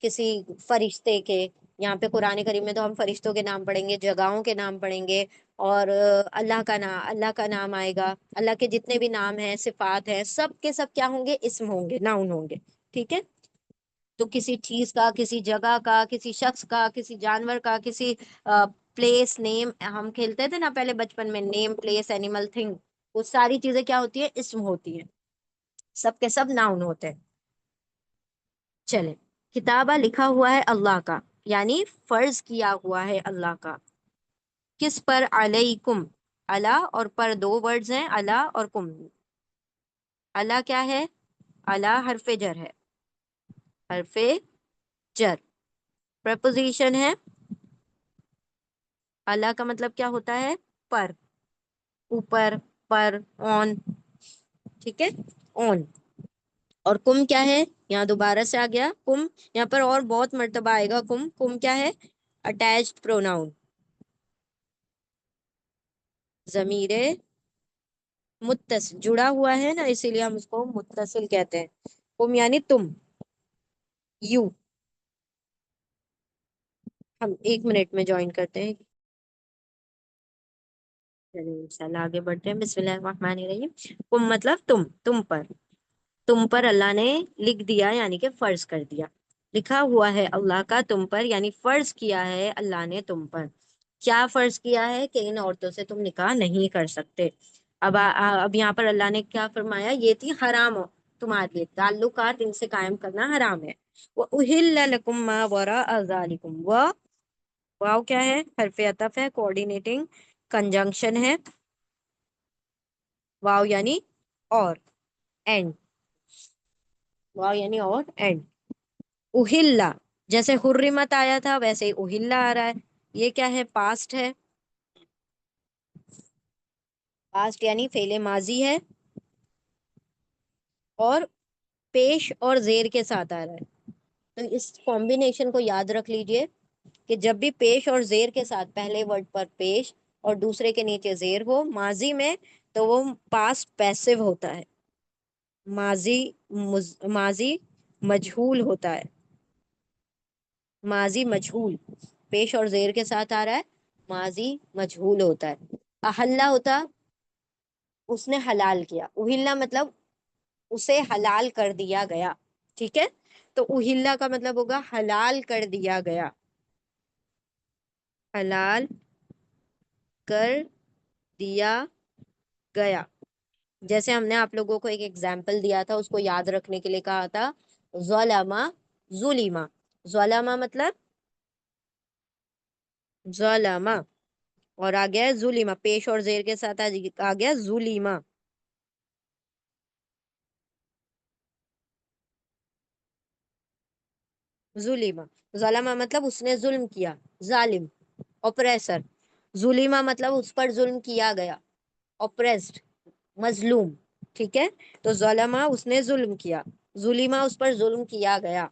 S1: کسی فرشتے کے، یہاں پہ قرآن کریم میں تو ہم فرشتوں کے نام پڑھیں گے، جگہوں کے نام پڑھیں گے، اور اللہ کا نام آئے گا. اللہ کے جتنے بھی نام ہیں، صفات ہیں، سب کے سب کیا ہوں گے؟ اسم ہوں گے، ناؤن ہوں گے. ٹھیک ہے. تو کسی چیز کا، کسی جگہ کا، کسی شخص کا، کسی جانور کا، کسی پلیس نیم، ہم کھیلتے تھے نا پہلے بچپن میں، نیم پلیس اینیمل تھنگ، وہ ساری چیزیں کیا ہوتی ہیں؟ اسم ہوتی ہیں. سب کے سب ناؤن ہوتے ہیں. چلے. کتابہ لکھا ہوا ہے اللہ کا، یعنی فرض کیا ہوا ہے اللہ کا. کس پر؟ علیکم. اللہ اور پر دو ورڈز ہیں، اللہ اور کم. اللہ کیا ہے؟ اللہ حرف جر ہے، حرف جر. پرپوزیشن ہے. اللہ کا مطلب کیا ہوتا ہے؟ پر، اوپر، پر، آن. ٹھیک ہے، آن. اور کم کیا ہے؟ یہاں دوبارہ سے آ گیا کم. یہاں پر اور بہت مرتبہ آئے گا کم. کم کیا ہے؟ اٹیچڈ پروناؤن، ضمیر متصل، جڑا ہوا ہے نا، اسی لیے ہم اس کو متصل کہتے ہیں. کم یعنی تم، یو. ہم 1 منٹ میں جوائن کرتے ہیں. چلیے انشاءاللہ آگے بڑھتے ہیں. بسم اللہ الرحمن الرحیم. کم مطلب تم، تم پر. تم پر اللہ نے لکھ دیا، یعنی کہ فرض کر دیا. لکھا ہوا ہے اللہ کا تم پر، یعنی فرض کیا ہے اللہ نے تم پر. کیا فرض کیا ہے؟ کہ ان عورتوں سے تم نکاح نہیں کر سکتے. اب یہاں پر اللہ نے کیا فرمایا؟ یہ تھی حرام ہو تمہارے لیے، تعلقات ان سے قائم کرنا حرام ہے. وَأُحِلَّ لَكُم مَّا وَرَاءَ ذَلِكُمْ. واو کیا ہے؟ حرف عطف ہے، کوآرڈینیٹنگ کنجنکشن ہے. واو یعنی اور، اینڈ. واو یعنی اور، اینڈ. اہلا، جیسے حرمت آیا تھا ویسے ہی اہلا آ رہا ہے. یہ کیا ہے؟ پاسٹ ہے. پاسٹ یعنی فعل ماضی ہے، اور پیش اور زیر کے ساتھ آ رہا ہے. تو اس کمبینیشن کو یاد رکھ لیجئے کہ جب بھی پیش اور زیر کے ساتھ، پہلے ورڈ پر پیش اور دوسرے کے نیچے زیر ہو ماضی میں، تو وہ پاسٹ پیسو ہوتا ہے. ماضی مجہول ہوتا ہے. ماضی مجہول پیش اور زیر کے ساتھ آ رہا ہے، ماضی مجہول ہوتا ہے. احلہ ہوتا اس نے حلال کیا. اہلا مطلب اسے حلال کر دیا گیا. ٹھیک ہے. تو اہلا کا مطلب ہوگا حلال کر دیا گیا، حلال کر دیا گیا. جیسے ہم نے آپ لوگوں کو ایک ایگزامپل دیا تھا، اس کو یاد رکھنے کے لیے کہا تھا ظلم ظلم. ظلم مطلب ظلم، اور آ گیا ہے ظلم، پیش اور زیر کے ساتھ آ گیا ظلم. ظلم، ظلم مطلب اس نے ظلم کیا، ظالم، اوپریسر. ظلم مطلب اس پر ظلم کیا گیا، اوپریسڈ، مظلوم. ٹھیک ہے. تو ظلم اس نے ظلم کیا، ظلم اس پر ظلم کیا گیا.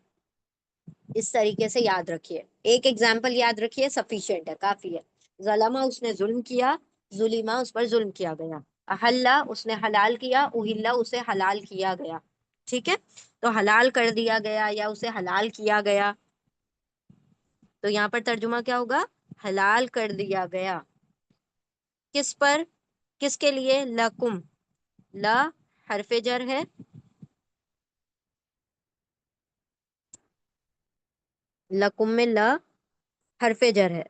S1: اس طریقے سے یاد رکھیے. ایک ایگزامپل یاد رکھیے، سفیشینٹ ہے، کافی ہے. ظلم اس نے ظلم کیا، ظلم اس پر ظلم کیا گیا. احلہ اس نے حلال کیا، اہلا اسے حلال کیا گیا. ٹھیک ہے. تو حلال کر دیا گیا یا اسے حلال کیا گیا. تو یہاں پر ترجمہ کیا ہوگا؟ حلال کر دیا گیا. کس پر؟ کس کے لیے؟ لکم. لا حرف جر ہے، لکم میں لا حرف جر ہے.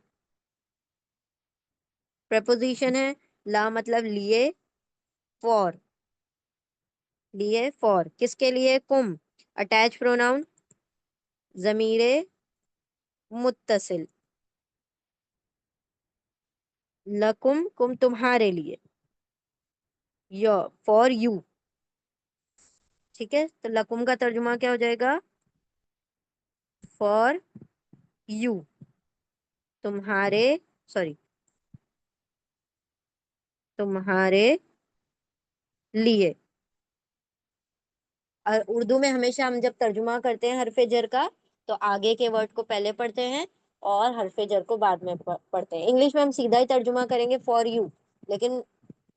S1: پریپوزیشن ہے. لا مطلب لیے، فور، لیے فور. کس کے لیے؟ کم. اٹیچ پروناؤن، ضمیر متصل. لکم کم تمہارے لیے، یو فور یو. ٹھیک ہے. تو لکم کا ترجمہ کیا ہو جائے گا؟ فور یو، تمہارے، سوری، تمہارے لیے. اور اردو میں ہمیشہ ہم جب ترجمہ کرتے ہیں حرف جر کا، تو آگے کے ورڈ کو پہلے پڑھتے ہیں اور حرف جر کو بعد میں پڑھتے ہیں. انگلش میں ہم سیدھا ہی ترجمہ کریں گے فار یو، لیکن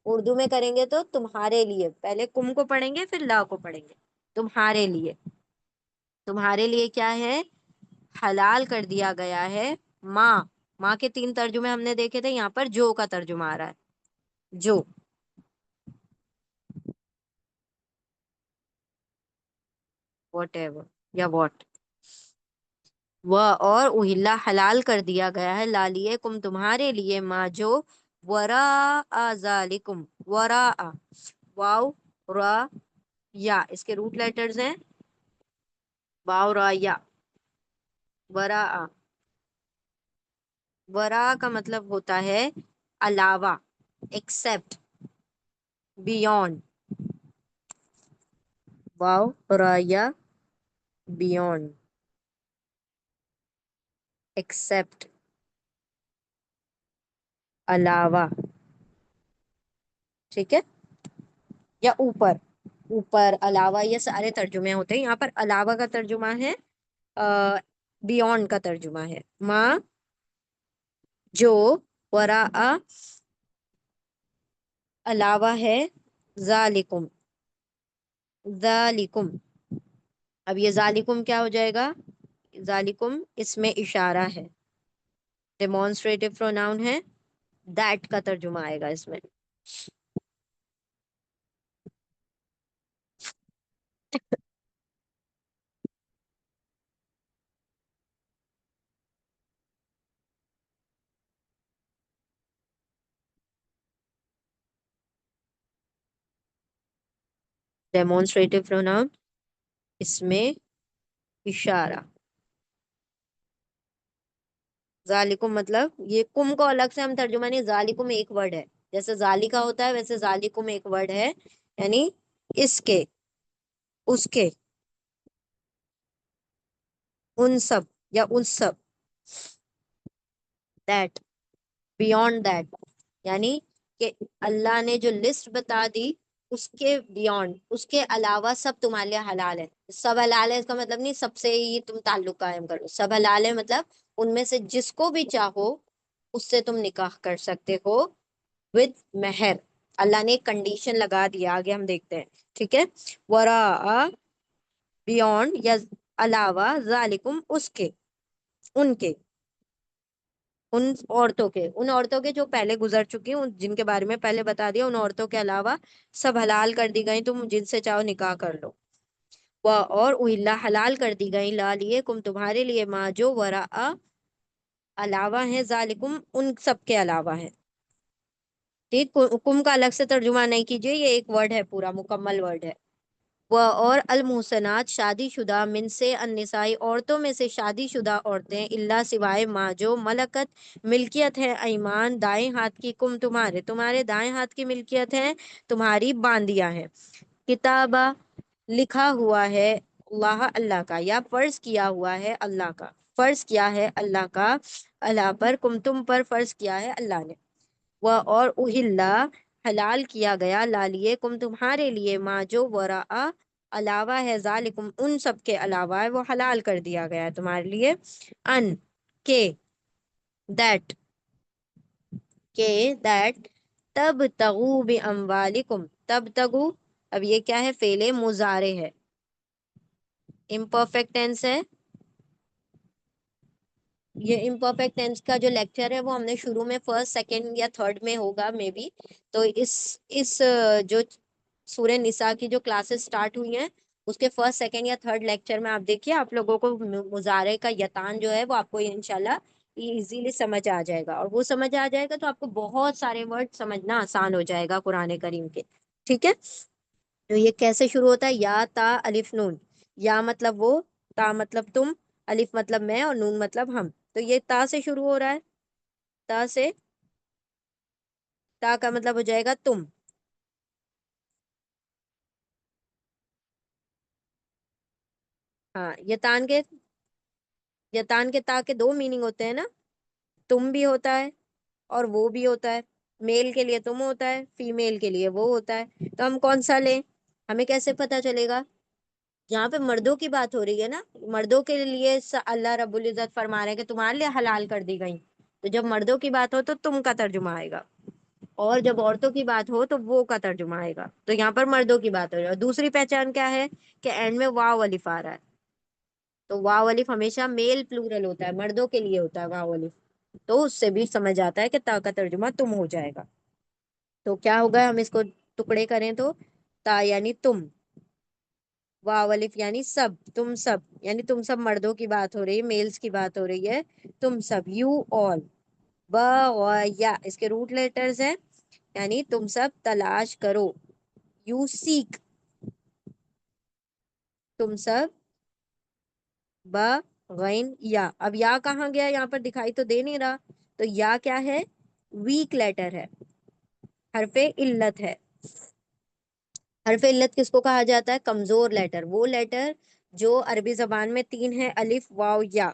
S1: اردو میں کریں گے تو تمہارے لیے، پہلے کم کو پڑھیں گے پھر لا کو پڑھیں گے. تمہارے لیے، تمہارے لیے کیا ہے؟ حلال کر دیا گیا ہے. ماں، ماں کے تین ترجمے ہم نے دیکھے تھے، یہاں پر جو کا ترجمہ آ رہا ہے. جو، واٹ ایور یا واٹ. وہ اور اہلا حلال کر دیا گیا ہے، لالیے کم تمہارے لیے، ماں جو وراء ذالکم، وراء، واو را یا، اس کے روٹ لیٹرز ہیں واو را یا. وراء، وراء کا مطلب ہوتا ہے علاوہ، ایکسپٹ، بیونڈ. واو را یا، بیونڈ، ایکسپٹ، علاوہ. ٹھیک ہے، یا اوپر، اوپر، علاوہ، یہ سارے ترجمے ہوتے ہیں. یہاں پر علاوہ کا ترجمہ ہے، بیونڈ کا ترجمہ ہے. ماں جو وراء، علاوہ ہے، ذالکم، ذالکم. اب یہ ذالکم کیا ہو جائے گا؟ ذالکم اس میں اشارہ ہے، ڈیمونسٹریٹو پروناؤن ہے. دیٹ کا ترجمہ آئے گا اس میں. ڈیمونسٹریٹو پروناؤن، اس میں اشارہ. ذالکم مطلب یہ کم کو الگ سے ہم ترجمہ نہیں، ذالکم ایک ورڈ ہے. جیسے ذالکا ہوتا ہے ویسے ذالکم ایک ورڈ ہے، یعنی اس کے، اس کے، ان سب، یا اس سب. دیٹ، بیونڈ دیٹ، یعنی کہ اللہ نے جو لسٹ بتا دی اس کے بیونڈ، اس کے علاوہ سب تمہارے لیے حلال ہے. سب حلال ہے اس کا مطلب نہیں سب سے ہی تم تعلق قائم کرو. سب حلال ہے مطلب ان میں سے جس کو بھی چاہو اس سے تم نکاح کر سکتے ہو ود مہر. اللہ نے ایک کنڈیشن لگا دیا، آگے ہم دیکھتے ہیں. ٹھیک ہے، وراء، بیونڈ یا علاوہ، ذالکم اس کے، ان کے، ان عورتوں کے، ان عورتوں کے جو پہلے گزر چکی ہیں، جن کے بارے میں پہلے بتا دیا، ان عورتوں کے علاوہ سب حلال کر دی گئی، تم جن سے چاہو نکاح کر لو. وہ اور اہلا حلال کر دی گئی، لا لیے کم تمہارے لیے، ماں جو وراء علاوہ ہے، ذالکم ان سب کے علاوہ ہے. ٹھیک، کم کا الگ سے ترجمہ نہیں کیجیے، یہ ایک ورڈ ہے، پورا مکمل ورڈ ہے. وہ اور المحسنات شادی شدہ، من سے النسائی عورتوں میں سے شادی شدہ عورتیں، اللہ سوائے ماں جو ملکت ملکیت ہے، ایمان دائیں ہاتھ کی، کم تمہارے، تمہارے دائیں ہاتھ کی ملکیت ہے، تمہاری باندیاں ہیں. کتابہ لکھا ہوا ہے، اللہ اللہ کا، یا فرض کیا ہوا ہے اللہ کا، فرض کیا ہے اللہ کا، اللہ پر، کم تم پر فرض کیا ہے اللہ نے. وہ اور اہلا حلال کیا گیا، لالیے کم تمہارے لیے، ماں جو وراء علاوہ ہے، ذالکم ان سب کے علاوہ ہے، وہ حلال کر دیا گیا ہے تمہارے لیے. ان کے، دیٹ، کہ دیٹ، تب تغو باموالکم، تب تغو. اب یہ کیا ہے؟ فعل مضارع ہے، امپرفیکٹ ٹینس ہے. یہ امپرفیکٹ ٹینس کا جو لیکچر ہے وہ ہم نے شروع میں فرسٹ سیکنڈ یا تھرڈ میں ہوگا مے بی. تو اس جو سورہ نساء کی جو کلاسز سٹارٹ ہوئی ہیں اس کے فرسٹ سیکنڈ یا تھرڈ لیکچر میں آپ دیکھیے، آپ لوگوں کو مضارع کا یتان جو ہے وہ آپ کو انشاءاللہ ایزیلی سمجھ آ جائے گا. اور وہ سمجھ آ جائے گا تو آپ کو بہت سارے ورڈ سمجھنا آسان ہو جائے گا قرآن کریم کے. ٹھیک ہے، تو یہ کیسے شروع ہوتا ہے؟ یا تا الف نون. یا مطلب وہ، تا مطلب تم، الف مطلب میں، اور نون مطلب ہم. تو یہ تا سے شروع ہو رہا ہے، تا سے. تا کا مطلب ہو جائے گا تم. ہاں، یتان کے تا کے دو میننگ ہوتے ہیں نا، تم بھی ہوتا ہے اور وہ بھی ہوتا ہے. میل کے لیے تم ہوتا ہے، فیمیل کے لیے وہ ہوتا ہے. تو ہم کون سا لیں؟ ہمیں کیسے پتا چلے گا؟ جہاں پہ مردوں کی بات ہو رہی ہے نا، مردوں کے لیے اللہ رب العزت فرما رہے ہیں کہ تمہارے لیے حلال کر دی گئی. تو جب مردوں کی بات ہو تو تم کا ترجمہ آئے گا. اور جب عورتوں کی بات ہو تو وہ کا ترجمہ آئے گا، تو یہاں پر مردوں کی بات ہو رہی ہے۔ اور دوسری پہچان کیا ہے کہ اینڈ میں واو الف آ رہا ہے، تو واو الف ہمیشہ میل پلورل ہوتا ہے، مردوں کے لیے ہوتا ہے واو الف، تو اس سے بھی سمجھ آتا ہے کہ تا کا ترجمہ تم ہو جائے گا۔ تو کیا ہوگا، ہم اس کو ٹکڑے کریں تو تا یعنی تم، واو الف یعنی سب، تم سب، یعنی تم سب مردوں کی بات ہو رہی ہے، میلز کی بات ہو رہی ہے، تم سب، یو آل، با و یا اس کے روٹ لیٹرز ہیں، یعنی تم سب تلاش کرو، یو سیک، تم سب، با غین یا، اب یا کہاں گیا، یہاں پر دکھائی تو دے نہیں رہا، تو یا کیا ہے، ویک لیٹر ہے، حرف علت ہے۔ حرف علت کس کو کہا جاتا ہے، کمزور لیٹر، وہ لیٹر جو عربی زبان میں تین ہے، الف واو یا،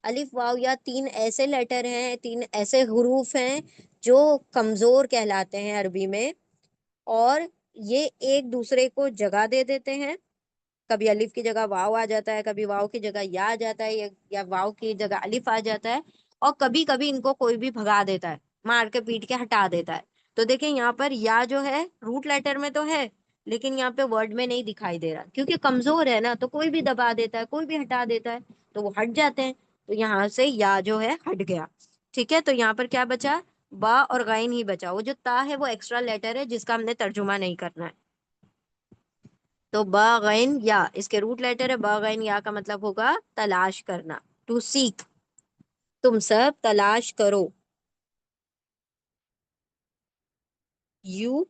S1: الف واو یا تین ایسے لیٹر ہیں، تین ایسے حروف ہیں جو کمزور کہلاتے ہیں عربی میں، اور یہ ایک دوسرے کو جگہ دے دیتے ہیں، کبھی الف کی جگہ واو آ جاتا ہے، کبھی واو کی جگہ یا آ جاتا ہے، یا واو کی جگہ الف آ جاتا ہے، اور کبھی کبھی ان کو کوئی بھی بھگا دیتا ہے، مار کے پیٹ کے ہٹا دیتا ہے۔ تو دیکھیں یہاں پر یا جو ہے روٹ لیٹر میں تو ہے، لیکن یہاں پہ ورڈ میں نہیں دکھائی دے رہا کیونکہ کمزور ہے نا، تو کوئی بھی دبا دیتا ہے، کوئی بھی ہٹا دیتا ہے، تو وہ ہٹ جاتے ہیں، تو یہاں سے یا جو ہے ہٹ گیا۔ ٹھیک ہے، تو یہاں پر کیا بچا، با اور غین ہی بچا، وہ جو تا ہے وہ ایکسٹرا لیٹر ہے جس کا ہم نے ترجمہ نہیں کرنا ہے۔ تو با غین یا اس کے روٹ لیٹر ہے، با غین یا کا مطلب ہوگا تلاش کرنا، ٹو سیک، تم سب تلاش کرو، یو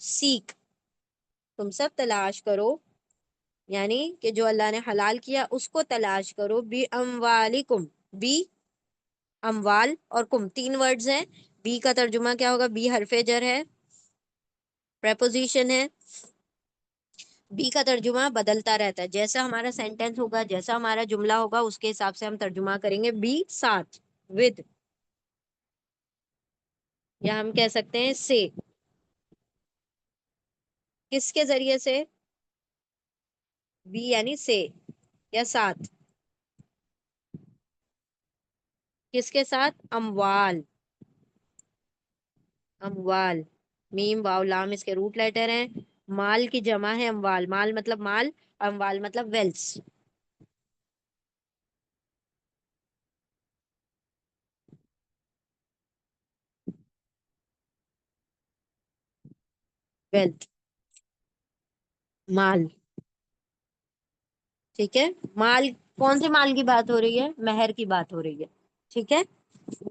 S1: سیک، تم سب تلاش کرو، یعنی کہ جو اللہ نے حلال کیا اس کو تلاش کرو، بی اموالکم، بی اموال اور کم تین ورڈز ہیں، بی کا ترجمہ کیا ہوگا، بی حرف جر ہے، پریپوزیشن ہے، بی کا ترجمہ بدلتا رہتا ہے، جیسا ہمارا سینٹینس ہوگا، جیسا ہمارا جملہ ہوگا اس کے حساب سے ہم ترجمہ کریں گے، بی ساتھ، ود، یا ہم کہہ سکتے ہیں سے، کس کے ذریعے سے، بی یعنی سے یا ساتھ، کس کے ساتھ، اموال، اموال، میم واو لام اس کے روٹ لیٹر ہیں، مال کی جمع ہے اموال، مال مطلب مال، اموال مطلب ویلث، ویلتھ، مال۔ ٹھیک ہے، مال، کون سے مال کی بات ہو رہی ہے، مہر کی بات ہو رہی ہے، ٹھیک ہے،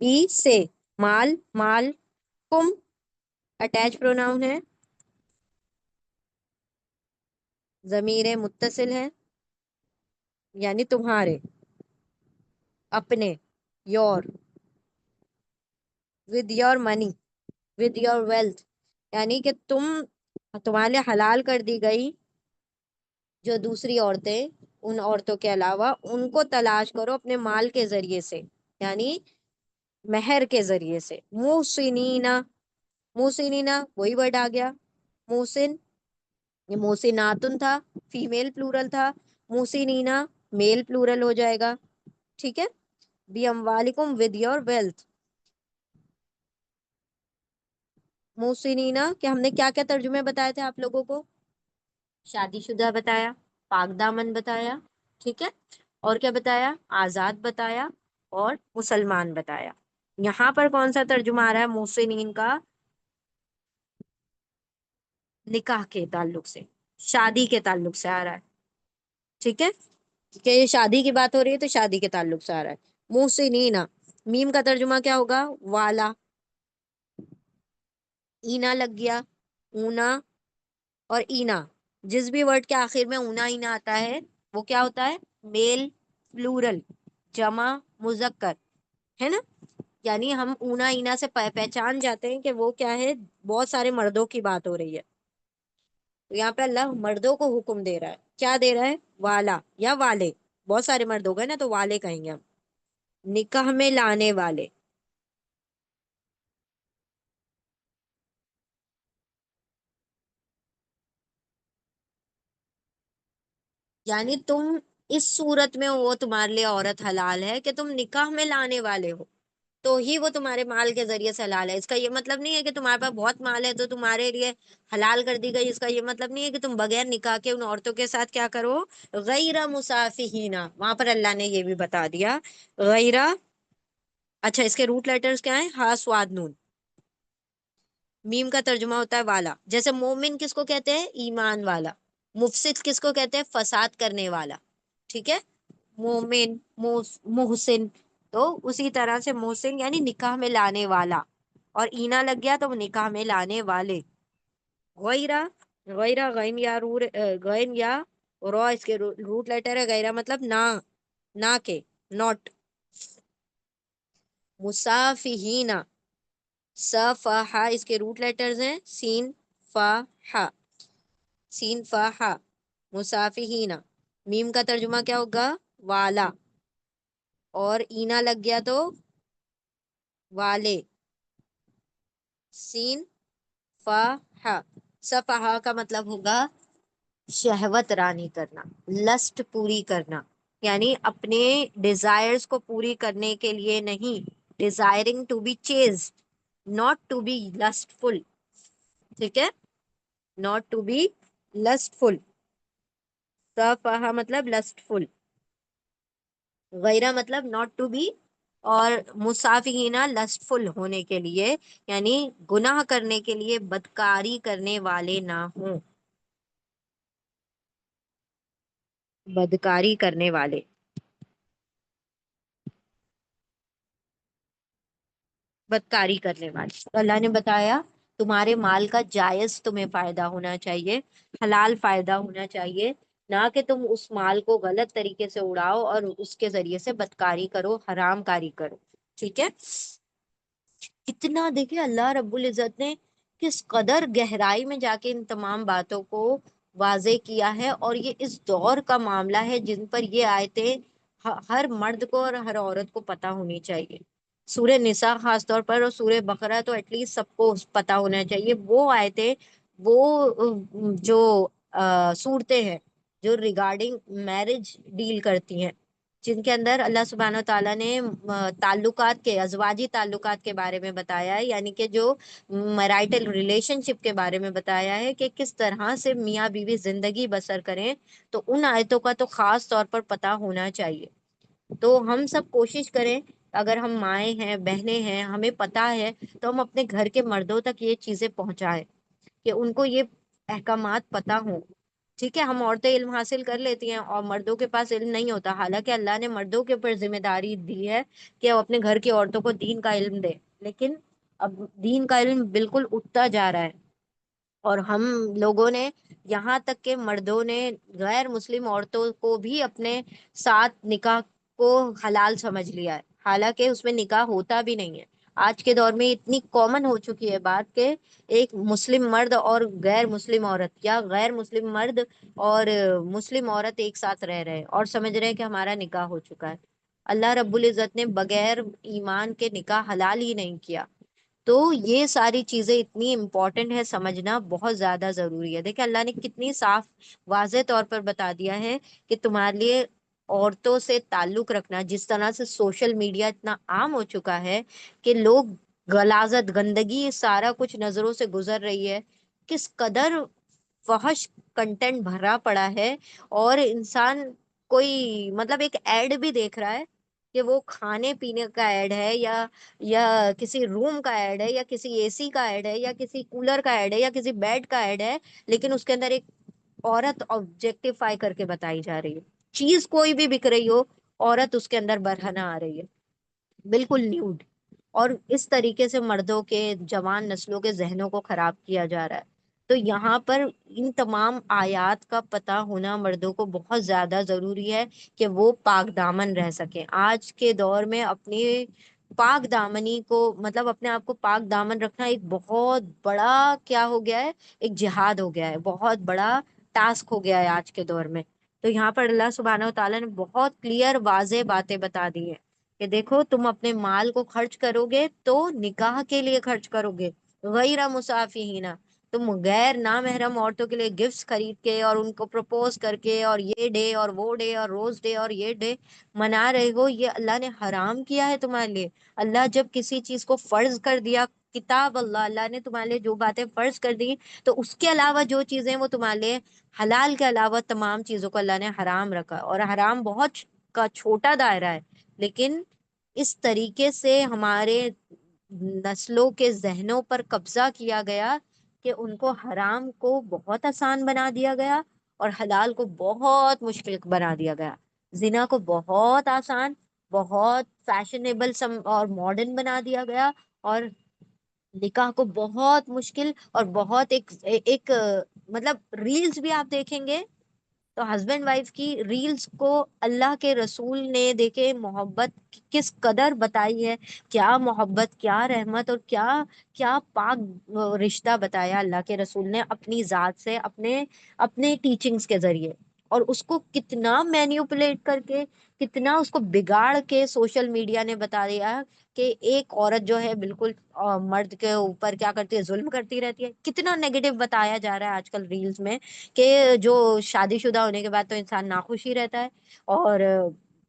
S1: بی سے، مال، مال، کم اٹیچ پروناؤن ہے، ضمیر متصل ہے، یعنی تمہارے، اپنے، your, with your money, with your wealth, یعنی کہ تمہارے حلال کر دی گئی جو دوسری عورتیں، ان عورتوں کے علاوہ ان کو تلاش کرو اپنے مال کے ذریعے سے، یعنی مہر کے ذریعے سے، موسنینا، موسنینا وہی ورڈ آ گیا، موسن، یہ موسناتن تھا، فیمیل پلورل تھا، موسنینا میل پلورل ہو جائے گا، ٹھیک ہے، بی اموالکم ود یور ویلتھ، موسنینا کہ ہم نے کیا کیا ترجمے بتائے تھے آپ لوگوں کو، شادی شدہ بتایا، پاک دامن بتایا، ٹھیک ہے، اور کیا بتایا، آزاد بتایا، اور مسلمان بتایا۔ یہاں پر کون سا ترجمہ آ رہا ہے محسنین کا، نکاح کے تعلق سے، شادی کے تعلق سے آ رہا ہے، ٹھیک ہے، کہ یہ شادی کی بات ہو رہی ہے تو شادی کے تعلق سے آ رہا ہے، محسنینا، میم کا ترجمہ کیا ہوگا، والا، اینا لگ گیا، اونا اور اینا، جس بھی ورڈ کے آخر میں اونا اینا آتا ہے وہ کیا ہوتا ہے، میل پلورل، جمع مذکر، ہے نا، یعنی ہم اونا اینا سے پہچان جاتے ہیں کہ وہ کیا ہے، بہت سارے مردوں کی بات ہو رہی ہے، تو یہاں پہ اللہ مردوں کو حکم دے رہا ہے، کیا دے رہا ہے، والا یا والے، بہت سارے مرد ہو گئے نا تو والے کہیں گے ہم، نکاح میں لانے والے، یعنی تم اس صورت میں وہ تمہارے لیے عورت حلال ہے کہ تم نکاح میں لانے والے ہو، تو ہی وہ تمہارے مال کے ذریعے سے حلال ہے. اس کا یہ مطلب نہیں ہے کہ تمہارے پاس بہت مال ہے تو تمہارے لیے حلال کر دی گئی. اس کا یہ مطلب نہیں ہے کہ تم بغیر نکاح کے ان عورتوں کے ساتھ کیا کرو، غیر مسافہینہ. وہاں پر اللہ نے یہ بھی بتا دیا غیر. اچھا، اس کے روٹ لیٹرز کیا ہیں؟ ہا سواد نون. میم کا ترجمہ ہوتا ہے والا. جیسے مومن کس کو کہتے ہیں؟ ایمان والا. مفسد کس کو کہتے ہیں؟ فساد کرنے والا. ٹھیک ہے، مومن، محسن. تو اسی طرح سے محسن یعنی نکاح میں لانے والا، اور اینا لگ گیا تو وہ نکاح میں لانے والے. غیرہ، غیرہ غین یا غین یا رو، اس کے روٹ لیٹر ہے غیرہ، مطلب نہ، نہ کے، ناٹ. مسافہین، صفحہ، اس کے روٹ لیٹرز ہیں سین فا ہا، سین فا ہا. مسافہین، میم کا ترجمہ کیا ہوگا؟ والا، اور اینا لگ گیا تو والے. سین فا ہا. صفحہ کا مطلب ہوگا شہوت رانی کرنا، لسٹ پوری کرنا. یعنی اپنے ڈیزائرز کو پوری کرنے کے لیے نہیں، desiring to be chased, not to be lustful. ٹھیک ہے، not to be lustful. صفحہ مطلب لسٹ فل، غیرہ مطلب ناٹ ٹو بی، اور مسافہینہ لسٹ فل ہونے کے لیے، یعنی گناہ کرنے کے لیے بدکاری کرنے والے نہ ہوں، بدکاری کرنے والے. بدکاری کرنے والے. تو اللہ نے بتایا تمہارے مال کا جائز تمہیں فائدہ ہونا چاہیے، حلال فائدہ ہونا چاہیے، نہ کہ تم اس مال کو غلط طریقے سے اڑاؤ اور اس کے ذریعے سے بدکاری کرو، حرام کاری کرو. ٹھیک ہے. اتنا دیکھیں اللہ رب العزت نے کس قدر گہرائی میں جا کے ان تمام باتوں کو واضح کیا ہے، اور یہ اس دور کا معاملہ ہے جن پر یہ آیتیں ہر مرد کو اور ہر عورت کو پتہ ہونی چاہیے. سورہ نساء خاص طور پر، اور سورہ بقرہ تو ایٹ لیسٹ سب کو پتہ ہونا چاہیے. وہ آیتیں، وہ جو صورتیں ہیں جو ریگارڈنگ میرج ڈیل کرتی ہیں، جن کے اندر اللہ سبحانہ و تعالیٰ نے تعلقات کے، ازواجی تعلقات کے بارے میں بتایا ہے، یعنی کہ جو میرائٹل ریلیشن شپ کے بارے میں بتایا ہے کہ کس طرح سے میاں بیوی زندگی بسر کریں. تو ان آیتوں کا تو خاص طور پر پتہ ہونا چاہیے. تو ہم سب کوشش کریں، اگر ہم مائیں ہیں، بہنیں ہیں، ہمیں پتہ ہے، تو ہم اپنے گھر کے مردوں تک یہ چیزیں پہنچائیں کہ ان کو یہ احکامات پتہ ہوں. ٹھیک ہے، ہم عورتیں علم حاصل کر لیتی ہیں اور مردوں کے پاس علم نہیں ہوتا، حالانکہ اللہ نے مردوں کے اوپر ذمہ داری دی ہے کہ وہ اپنے گھر کی عورتوں کو دین کا علم دے. لیکن اب دین کا علم بالکل اٹھتا جا رہا ہے، اور ہم لوگوں نے، یہاں تک کہ مردوں نے غیر مسلم عورتوں کو بھی اپنے ساتھ نکاح کو حلال سمجھ لیا ہے، حالانکہ اس میں نکاح ہوتا بھی نہیں ہے. آج کے دور میں اتنی کامن ہو چکی ہے بات کہ ایک مسلم مرد اور غیر مسلم عورت، یا غیر مسلم مرد اور مسلم عورت ایک ساتھ رہ رہے ہیں اور سمجھ رہے ہیں کہ ہمارا نکاح ہو چکا ہے. اللہ رب العزت نے بغیر ایمان کے نکاح حلال ہی نہیں کیا. تو یہ ساری چیزیں اتنی امپورٹنٹ ہے، سمجھنا بہت زیادہ ضروری ہے. دیکھیں اللہ نے کتنی صاف واضح طور پر بتا دیا ہے کہ تمہارے لیے عورتوں سے تعلق رکھنا، جس طرح سے سوشل میڈیا اتنا عام ہو چکا ہے کہ لوگ غلاظت، گندگی، سارا کچھ نظروں سے گزر رہی ہے، کس قدر فحش کنٹینٹ بھرا پڑا ہے. اور انسان کوئی مطلب ایک ایڈ بھی دیکھ رہا ہے کہ وہ کھانے پینے کا ایڈ ہے، یا کسی روم کا ایڈ ہے، یا کسی اے سی کا ایڈ ہے، یا کسی کولر کا ایڈ ہے، یا کسی بیڈ کا ایڈ ہے، لیکن اس کے اندر ایک عورت آبجیکٹیفائی کر کے بتائی جا رہی ہے. چیز کوئی بھی بک رہی ہو، عورت اس کے اندر برہنہ آ رہی ہے، بالکل نیوڈ. اور اس طریقے سے مردوں کے، جوان نسلوں کے ذہنوں کو خراب کیا جا رہا ہے. تو یہاں پر ان تمام آیات کا پتہ ہونا مردوں کو بہت زیادہ ضروری ہے کہ وہ پاک دامن رہ سکیں. آج کے دور میں اپنی پاک دامنی کو، مطلب اپنے آپ کو پاک دامن رکھنا ایک بہت بڑا کیا ہو گیا ہے، ایک جہاد ہو گیا ہے، بہت بڑا ٹاسک ہو گیا ہے آج کے دور میں. تو یہاں پر اللہ سبحانہ و تعالیٰ نے بہت کلیئر واضح باتیں بتا دی ہیں کہ دیکھو تم اپنے مال کو خرچ کرو گے تو نکاح کے لیے خرچ کرو گے، غیر مسافہینہ. تم غیر نامحرم عورتوں کے لیے گفٹس خرید کے اور ان کو پروپوز کر کے اور یہ ڈے اور وہ ڈے اور روز ڈے اور یہ ڈے منا رہے ہو، یہ اللہ نے حرام کیا ہے تمہارے لیے۔ اللہ جب کسی چیز کو فرض کر دیا، کتاب اللہ نے تمہارے لیے جو باتیں فرض کر دی، تو اس کے علاوہ جو چیزیں وہ تمہارے لیے حلال کے علاوہ تمام چیزوں کو اللہ نے حرام رکھا، اور حرام بہت کا چھوٹا دائرہ ہے، لیکن اس طریقے سے ہمارے نسلوں کے ذہنوں پر قبضہ کیا گیا کہ ان کو حرام کو بہت آسان بنا دیا گیا اور حلال کو بہت مشکل بنا دیا گیا، زنا کو بہت آسان، بہت فیشنیبل اور ماڈرن بنا دیا گیا، اور نکاح کو بہت مشکل اور بہت ایک مطلب ریلز بھی آپ دیکھیں گے تو ہسبینڈ وائف کی ریلز کو اللہ کے رسول نے دیکھے محبت کس قدر بتائی ہے، کیا محبت، کیا رحمت اور کیا کیا پاک رشتہ بتایا اللہ کے رسول نے اپنی ذات سے، اپنے ٹیچنگز کے ذریعے، اور اس کو کتنا مینیپولیٹ کر کے، کتنا اس کو بگاڑ کے سوشل میڈیا نے بتا دیا کہ ایک عورت جو ہے بالکل مرد کے اوپر کیا کرتی ہے، ظلم کرتی رہتی ہے۔ کتنا نیگیٹو بتایا جا رہا ہے آج کل ریلز میں کہ جو شادی شدہ ہونے کے بعد تو انسان ناخوش ہی رہتا ہے، اور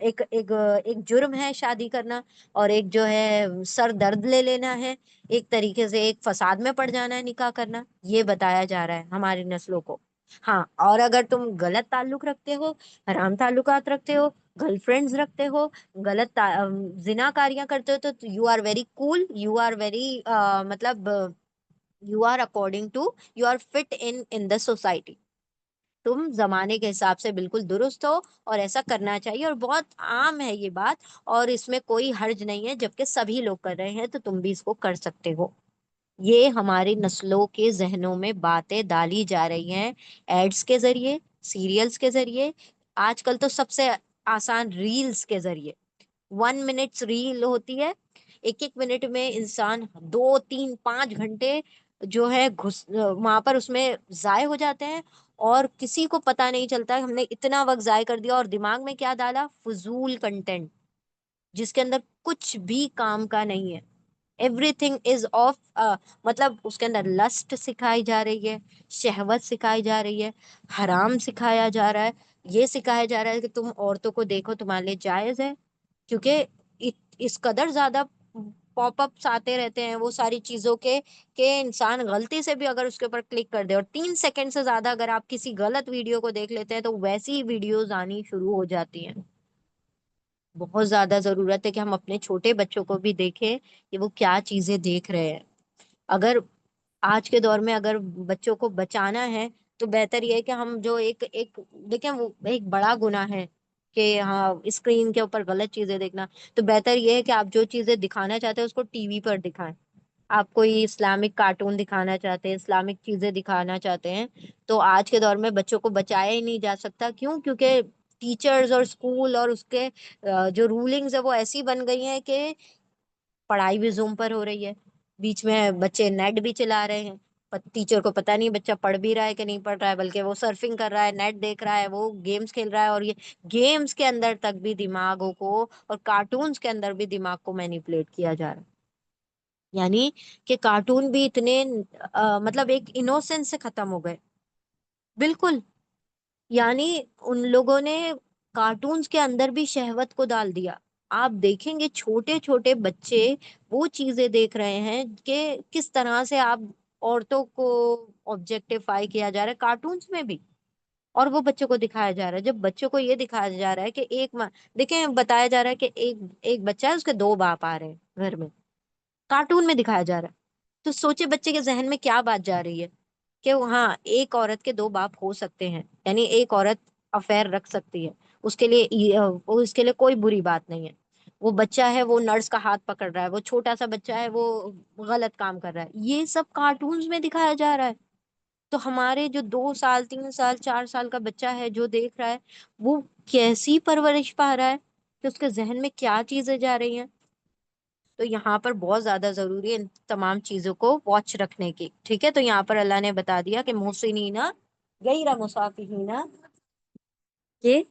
S1: ایک ایک ایک جرم ہے شادی کرنا، اور ایک جو ہے سر درد لے لینا ہے، ایک طریقے سے ایک فساد میں پڑ جانا ہے نکاح کرنا، یہ بتایا جا رہا ہے ہماری نسلوں کو۔ ہاں، اور اگر تم غلط تعلق رکھتے ہو، حرام تعلقات رکھتے ہو، گرل فرینڈز رکھتے ہو، زنا کاریاں کرتے ہو، تو you are very cool, you are very مطلب you are according to, you are fit in the society, تم زمانے کے حساب سے بالکل درست ہو، اور ایسا کرنا چاہیے، اور بہت عام ہے یہ بات، اور اس میں کوئی حرج نہیں ہے، جبکہ سبھی لوگ کر رہے ہیں تو تم بھی اس کو کر سکتے ہو۔ یہ ہماری نسلوں کے ذہنوں میں باتیں ڈالی جا رہی ہیں ایڈز کے ذریعے، سیریلز کے ذریعے، آج کل تو سب سے آسان ریلز کے ذریعے۔ 1 منٹ ریل ہوتی ہے، ایک ایک منٹ میں انسان 2 3 5 گھنٹے جو ہے وہاں پر اس میں ضائع ہو جاتے ہیں، اور کسی کو پتا نہیں چلتا کہ ہم نے اتنا وقت ضائع کر دیا، اور دماغ میں کیا ڈالا، فضول کنٹینٹ جس کے اندر کچھ بھی کام کا نہیں ہے۔ ایوری تھنگ از آف، مطلب اس کے اندر لسٹ سکھائی جا رہی ہے، شہوت سکھائی جا رہی ہے، حرام سکھایا جا رہا ہے، یہ سکھایا جا رہا ہے کہ تم عورتوں کو دیکھو تمہارے لیے جائز ہے، کیونکہ اس قدر زیادہ پاپ اپس آتے رہتے ہیں وہ ساری چیزوں کے کہ انسان غلطی سے بھی اگر اس کے اوپر کلک کر دے، اور 3 سیکنڈ سے زیادہ اگر آپ کسی غلط ویڈیو کو دیکھ لیتے ہیں تو ویسی ویڈیوز آنی شروع ہو جاتی ہیں۔ بہت زیادہ ضرورت ہے کہ ہم اپنے چھوٹے بچوں کو بھی دیکھیں کہ وہ کیا چیزیں دیکھ رہے ہیں۔ اگر آج کے دور میں اگر بچوں کو بچانا ہے تو بہتر یہ ہے کہ ہم جو ایک ایک دیکھیں، وہ ایک بڑا گناہ ہے کہ ہاں اسکرین کے اوپر غلط چیزیں دیکھنا، تو بہتر یہ ہے کہ آپ جو چیزیں دکھانا چاہتے ہیں اس کو ٹی وی پر دکھائیں۔ آپ کوئی اسلامک کارٹون دکھانا چاہتے ہیں، اسلامک چیزیں دکھانا چاہتے ہیں، تو آج کے دور میں بچوں کو بچایا ہی نہیں جا سکتا، کیوں؟ کیونکہ ٹیچرز اور اسکول اور اس کے جو رولنگز ہے وہ ایسی بن گئی ہیں کہ پڑھائی بھی زوم پر ہو رہی ہے، بیچ میں بچے نیٹ بھی چلا رہے ہیں، ٹیچر کو پتا نہیں بچہ پڑھ بھی رہا ہے کہ نہیں پڑھ رہا ہے، بلکہ وہ سرفنگ کر رہا ہے، نیٹ دیکھ رہا ہے، وہ گیمز کھیل رہا ہے، اور یہ گیمز کے اندر تک بھی دماغوں کو، اور کارٹونز کے اندر بھی دماغ کو مینیپولیٹ کیا جا رہا ہے۔ یعنی کہ کارٹون بھی اتنے مطلب ایک انوسینس سے ختم ہو گئے، بالکل، یعنی ان لوگوں نے کارٹونز کے اندر بھی شہوت کو ڈال دیا۔ آپ دیکھیں گے چھوٹے چھوٹے بچے وہ چیزیں دیکھ رہے ہیں کہ کس طرح سے آپ عورتوں کو آبجیکٹیفائی کیا جا رہا ہے کارٹونز میں بھی، اور وہ بچوں کو دکھایا جا رہا ہے۔ جب بچوں کو یہ دکھایا جا رہا ہے کہ ایک ماں، دیکھیں بتایا جا رہا ہے کہ ایک بچہ ہے، اس کے 2 باپ آ رہے ہیں گھر میں، کارٹون میں دکھایا جا رہا ہے، تو سوچے بچے کے ذہن میں کیا بات جا رہی ہے کہ ہاں ایک عورت کے 2 باپ ہو سکتے ہیں، یعنی ایک عورت افیئر رکھ سکتی ہے، اس کے لیے کوئی بری بات نہیں ہے۔ وہ بچہ ہے وہ نرس کا ہاتھ پکڑ رہا ہے، وہ چھوٹا سا بچہ ہے وہ غلط کام کر رہا ہے، یہ سب کارٹونز میں دکھایا جا رہا ہے۔ تو ہمارے جو 2 سال 3 سال 4 سال کا بچہ ہے جو دیکھ رہا ہے، وہ کیسی پرورش پا رہا ہے کہ اس کے ذہن میں کیا چیزیں جا رہی ہیں۔ تو یہاں پر بہت زیادہ ضروری ہے ان تمام چیزوں کو واچ رکھنے کی، ٹھیک ہے؟ تو یہاں پر اللہ نے بتا دیا کہ محسنین غیر مسافحین، کہ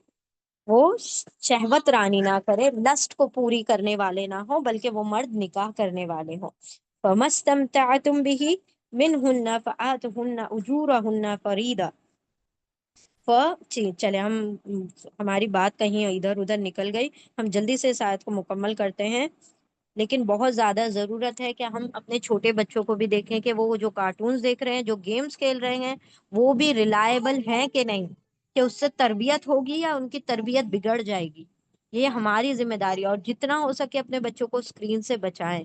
S1: وہ شہوت رانی نہ کرے، لسٹ کو پوری کرنے والے نہ ہو، بلکہ وہ مرد نکاح کرنے والے ہوں۔ فمستمتعتم به، منہن فآتہن اجورہن فریدا چلے ہماری بات کہیں ادھر ادھر نکل گئی، ہم جلدی سے اس آیت کو مکمل کرتے ہیں۔ لیکن بہت زیادہ ضرورت ہے کہ ہم اپنے چھوٹے بچوں کو بھی دیکھیں کہ وہ جو کارٹونز دیکھ رہے ہیں، جو گیمز کھیل رہے ہیں، وہ بھی ریلائبل ہیں کہ نہیں، کہ اس سے تربیت ہوگی یا ان کی تربیت بگڑ جائے گی۔ یہ ہماری ذمہ داری ہے، اور جتنا ہو سکے اپنے بچوں کو اسکرین سے بچائیں۔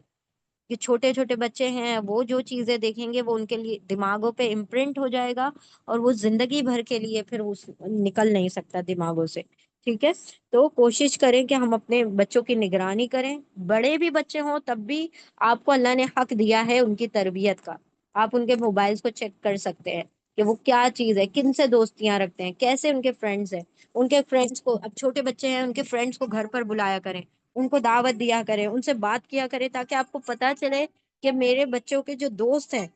S1: کہ چھوٹے چھوٹے بچے ہیں، وہ جو چیزیں دیکھیں گے وہ ان کے لیے دماغوں پہ امپرنٹ ہو جائے گا، اور وہ زندگی بھر کے لیے پھر نکل نہیں سکتا دماغوں سے۔ ٹھیک ہے، تو کوشش کریں کہ ہم اپنے بچوں کی نگرانی کریں، بڑے بھی بچے ہوں تب بھی آپ کو اللہ نے حق دیا ہے ان کی تربیت کا۔ آپ ان کے موبائلز کو چیک کر سکتے ہیں کہ وہ کیا چیز ہے، کن سے دوستیاں رکھتے ہیں، کیسے ان کے فرینڈز ہیں۔ ان کے فرینڈز کو، اب چھوٹے بچے ہیں، ان کے فرینڈز کو گھر پر بلایا کریں، ان کو دعوت دیا کریں، ان سے بات کیا کریں، تاکہ آپ کو پتا چلے کہ میرے بچوں کے جو دوست ہیں،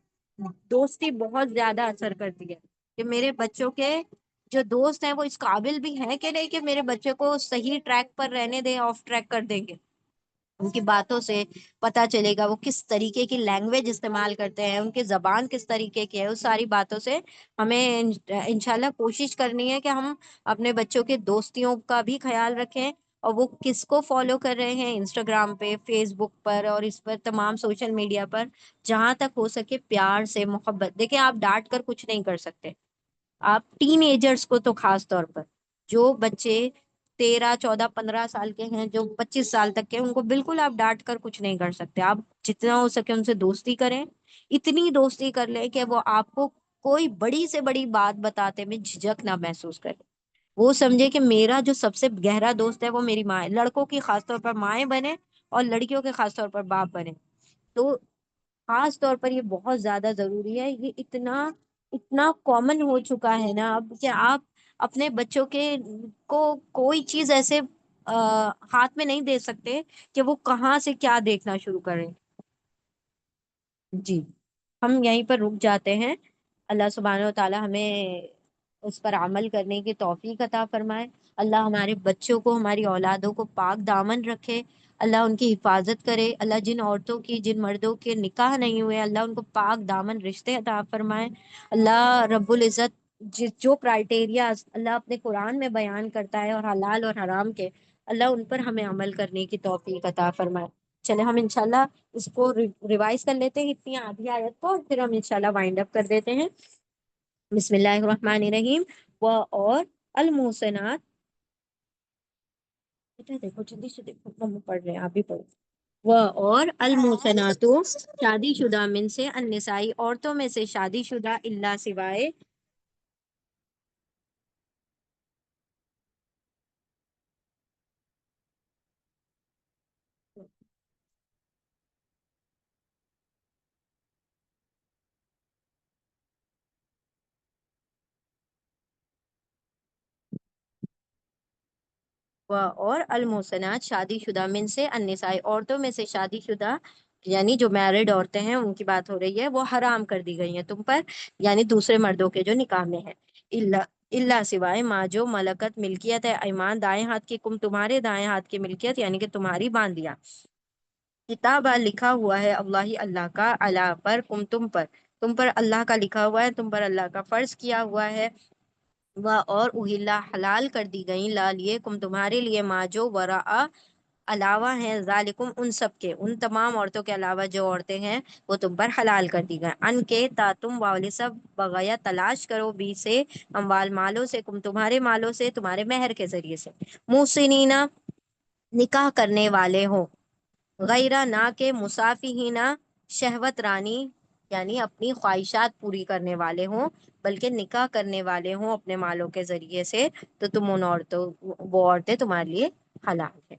S1: دوستی بہت زیادہ اثر کرتی ہے، کہ میرے بچوں کے جو دوست ہیں وہ اس قابل بھی ہیں کہ نہیں کہ میرے بچے کو صحیح ٹریک پر رہنے دیں، آف ٹریک کر دیں گے۔ ان کی باتوں سے پتا چلے گا وہ کس طریقے کی لینگویج استعمال کرتے ہیں، ان کی زبان کس طریقے کی ہے، اس ساری باتوں سے ہمیں انشاءاللہ کوشش کرنی ہے کہ ہم اپنے بچوں کے دوستیوں کا بھی خیال رکھیں، اور وہ کس کو فالو کر رہے ہیں انسٹاگرام پہ، فیس بک پر، اور اس پر تمام سوشل میڈیا پر۔ جہاں تک ہو سکے پیار سے، محبت، دیکھیں آپ ڈانٹ کر کچھ نہیں کر سکتے۔ آپ ٹین ایجرز کو تو خاص طور پر، جو بچے 13 14 15 سال کے ہیں، جو 25 سال تک کے، ان کو بالکل آپ ڈانٹ کر کچھ نہیں کر سکتے۔ آپ جتنا ہو سکے ان سے دوستی کریں، اتنی دوستی کر لیں کہ وہ آپ کو کوئی بڑی سے بڑی بات بتاتے میں جھجک نہ محسوس کرے۔ وہ سمجھے کہ میرا جو سب سے گہرا دوست ہے وہ میری ماں ہے۔ لڑکوں کی خاص طور پر مائیں بنے، اور لڑکیوں کے خاص طور پر باپ بنے۔ تو خاص طور پر یہ بہت زیادہ ضروری ہے۔ یہ اتنا اتنا کامن ہو چکا ہے نا اب، کہ آپ اپنے بچوں کے کو کوئی چیز ایسے ہاتھ میں نہیں دے سکتے کہ وہ کہاں سے کیا دیکھنا شروع کریں۔ جی، ہم یہیں پر رک جاتے ہیں۔ اللہ سبحانہ و تعالی ہمیں اس پر عمل کرنے کی توفیق عطا فرمائے۔ اللہ ہمارے بچوں کو، ہماری اولادوں کو پاک دامن رکھے۔ اللہ ان کی حفاظت کرے۔ اللہ جن عورتوں کی، جن مردوں کے نکاح نہیں ہوئے، اللہ ان کو پاک دامن رشتے عطا فرمائے۔ اللہ رب العزت جو کرائٹیریا اللہ اپنے قرآن میں بیان کرتا ہے، اور حلال اور حرام کے، اللہ ان پر ہمیں عمل کرنے کی توفیق عطا فرمائے۔ چلے ہم انشاءاللہ اس کو ریوائز کر لیتے ہیں، اتنی آدھی آیت کو، اور پھر ہم انشاءاللہ وائنڈ اپ کر دیتے ہیں۔ بسم اللہ الرحمن الرحیم۔ و اور المحسنات، بیٹا دیکھو جلدی سے دیکھو، ہم پڑھ رہے ہیں، آپ بھی پڑھو۔ و اور المحسنات، شادی شدہ، من سے، النسائی، عورتوں میں سے شادی شدہ، اللہ سوائے، اور المحسنات شادی شدہ، من سے، النساء، عورتوں میں سے شادی شدہ، یعنی جو میرڈ عورتیں ہیں ان کی بات ہو رہی ہے، وہ حرام کر دی گئی ہیں تم پر، یعنی دوسرے مردوں کے جو نکاح میں ہے۔ اللہ اللہ سوائے ماں جو ملکت ملکیت ہے ایمان، دائیں ہاتھ کی، کم تمہارے دائیں ہاتھ کی ملکیت، یعنی کہ تمہاری باندیاں، کتاب لکھا ہوا ہے اللہ اللہ کا، اللہ پر، تم پر اللہ کا لکھا ہوا ہے، تم پر اللہ کا فرض کیا ہوا ہے۔ و اور اہلا، حلال کر دی گئیں، لا لیے، کم تمہارے لیے، ماں جو، ورا، علاوہ ہیں، ذالکم، ان سب کے، ان تمام عورتوں کے علاوہ جو عورتیں ہیں وہ تم پر حلال کر دی گئیں، ان کے، تا تم والی سب بغیا تلاش کرو، بھی سے، اموال مالوں سے، کم تمہارے مالوں سے، تمہارے مہر کے ذریعے سے، محسنینا، نکاح کرنے والے ہوں، غیرہ، نہ کہ، مسافہینہ، شہوت رانی، یعنی اپنی خواہشات پوری کرنے والے ہوں، بلکہ نکاح کرنے والے ہوں اپنے مالوں کے ذریعے سے، تو تم ان عورتوں، وہ عورتیں تمہارے لیے حلال ہیں۔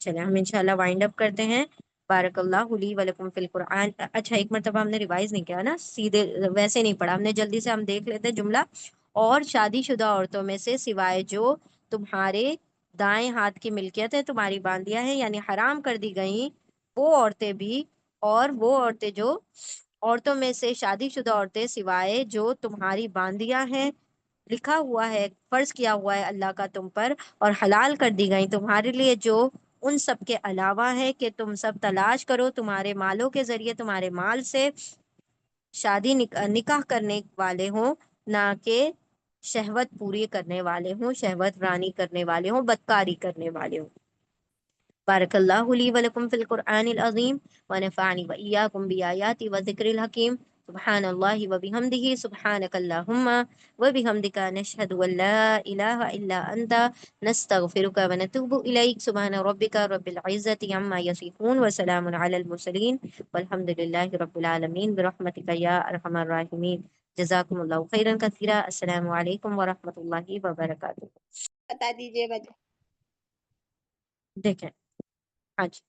S1: چلیں ہم انشاءاللہ وائنڈ اپ کرتے ہیں۔ بارک اللہ لی ولکم فی القرآن۔ اچھا، ایک مرتبہ ہم نے ریوائز نہیں کیا نا، سیدھے ویسے نہیں پڑھا ہم نے، جلدی سے ہم دیکھ لیتے ہیں جملہ۔ اور شادی شدہ عورتوں میں سے، سوائے جو تمہارے دائیں ہاتھ کی ملکیت ہے، تمہاری باندیاں ہیں، یعنی حرام کر دی گئیں وہ عورتیں بھی، اور وہ عورتیں جو، عورتوں میں سے شادی شدہ عورتیں سوائے جو تمہاری باندیاں ہیں، لکھا ہوا ہے، فرض کیا ہوا ہے اللہ کا تم پر، اور حلال کر دی گئی تمہارے لیے جو ان سب کے علاوہ ہے، کہ تم سب تلاش کرو تمہارے مالوں کے ذریعے، تمہارے مال سے، شادی نکاح کرنے والے ہوں، نہ کہ شہوت پوری کرنے والے ہوں، شہوت رانی کرنے والے ہوں، بدکاری کرنے والے ہوں۔ بارک اللہ لی ولکم فی القرآن العظیم ونفعنی وإیاکم بآیات وذکر الحکیم۔ سبحان اللہ وبحمدہ، سبحانک اللہم وبحمدک، نشہد ان لا الہ الا انت، نستغفرک ونتوب الیک۔ سبحان ربک رب العزت عما یصفون وسلام علی المرسلین والحمد للہ رب العالمین برحمتک یا ارحم الراحمین۔ جزاکم اللہ خیرا کثیرا۔ السلام علیکم ورحمۃ اللہ وبرکاتہ۔
S2: بتا دیجیے بچے۔
S1: دیکھیں، ہاں جی،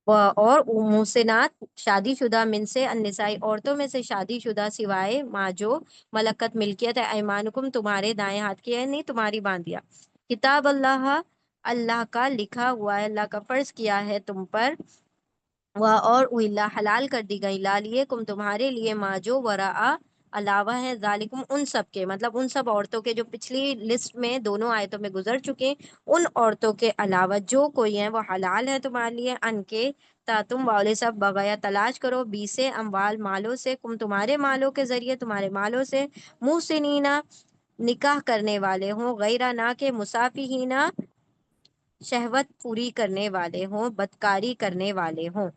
S1: اور محسنات شادی شدہ من سے النسائی، عورتوں میں سے شادی شدہ سوائے ماں جو ملکت ملکیت ہے ایمانکم، تمہارے دائیں ہاتھ کی ہے، نہیں تمہاری باندیا، کتاب اللہ، اللہ کا لکھا ہوا ہے، اللہ کا فرض کیا ہے تم پر، وہ اور اللہ حلال کر دی گئی، لالیے کم تمہارے لیے، ماں جو ورا علاوہ ہے، ذالکم ان سب کے، مطلب ان سب عورتوں کے جو پچھلی لسٹ میں دونوں آیتوں میں گزر چکے، ان عورتوں کے علاوہ جو کوئی ہیں وہ حلال ہے تمہارے لیے، ان کے تا تم والے سب بغیا تلاش کرو، بی سے اموال مالوں سے، کم تمہارے مالوں کے ذریعے، تمہارے مالوں سے، محسنینا نکاح کرنے والے ہوں، غیرہ نہ کہ مسافیہینا شہوت پوری کرنے والے ہوں، بدکاری کرنے والے ہوں۔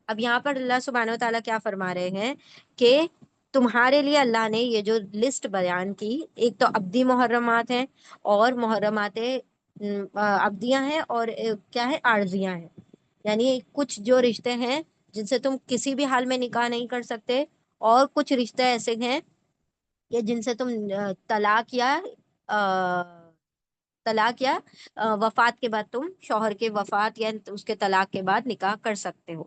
S1: اب یہاں پر اللہ سبحانہ و تعالیٰ کیا فرما رہے ہیں کہ تمہارے لیے اللہ نے یہ جو لسٹ بیان کی، ایک تو ابدی محرمات ہیں، اور محرمات ابدیاں ہیں، اور کیا ہے، عارضیاں ہیں، یعنی کچھ جو رشتے ہیں جن سے تم کسی بھی حال میں نکاح نہیں کر سکتے، اور کچھ رشتے ایسے ہیں کہ جن سے تم طلاق یا طلاق یا وفات کے بعد، تم شوہر کے وفات یا اس کے طلاق کے بعد نکاح کر سکتے ہو۔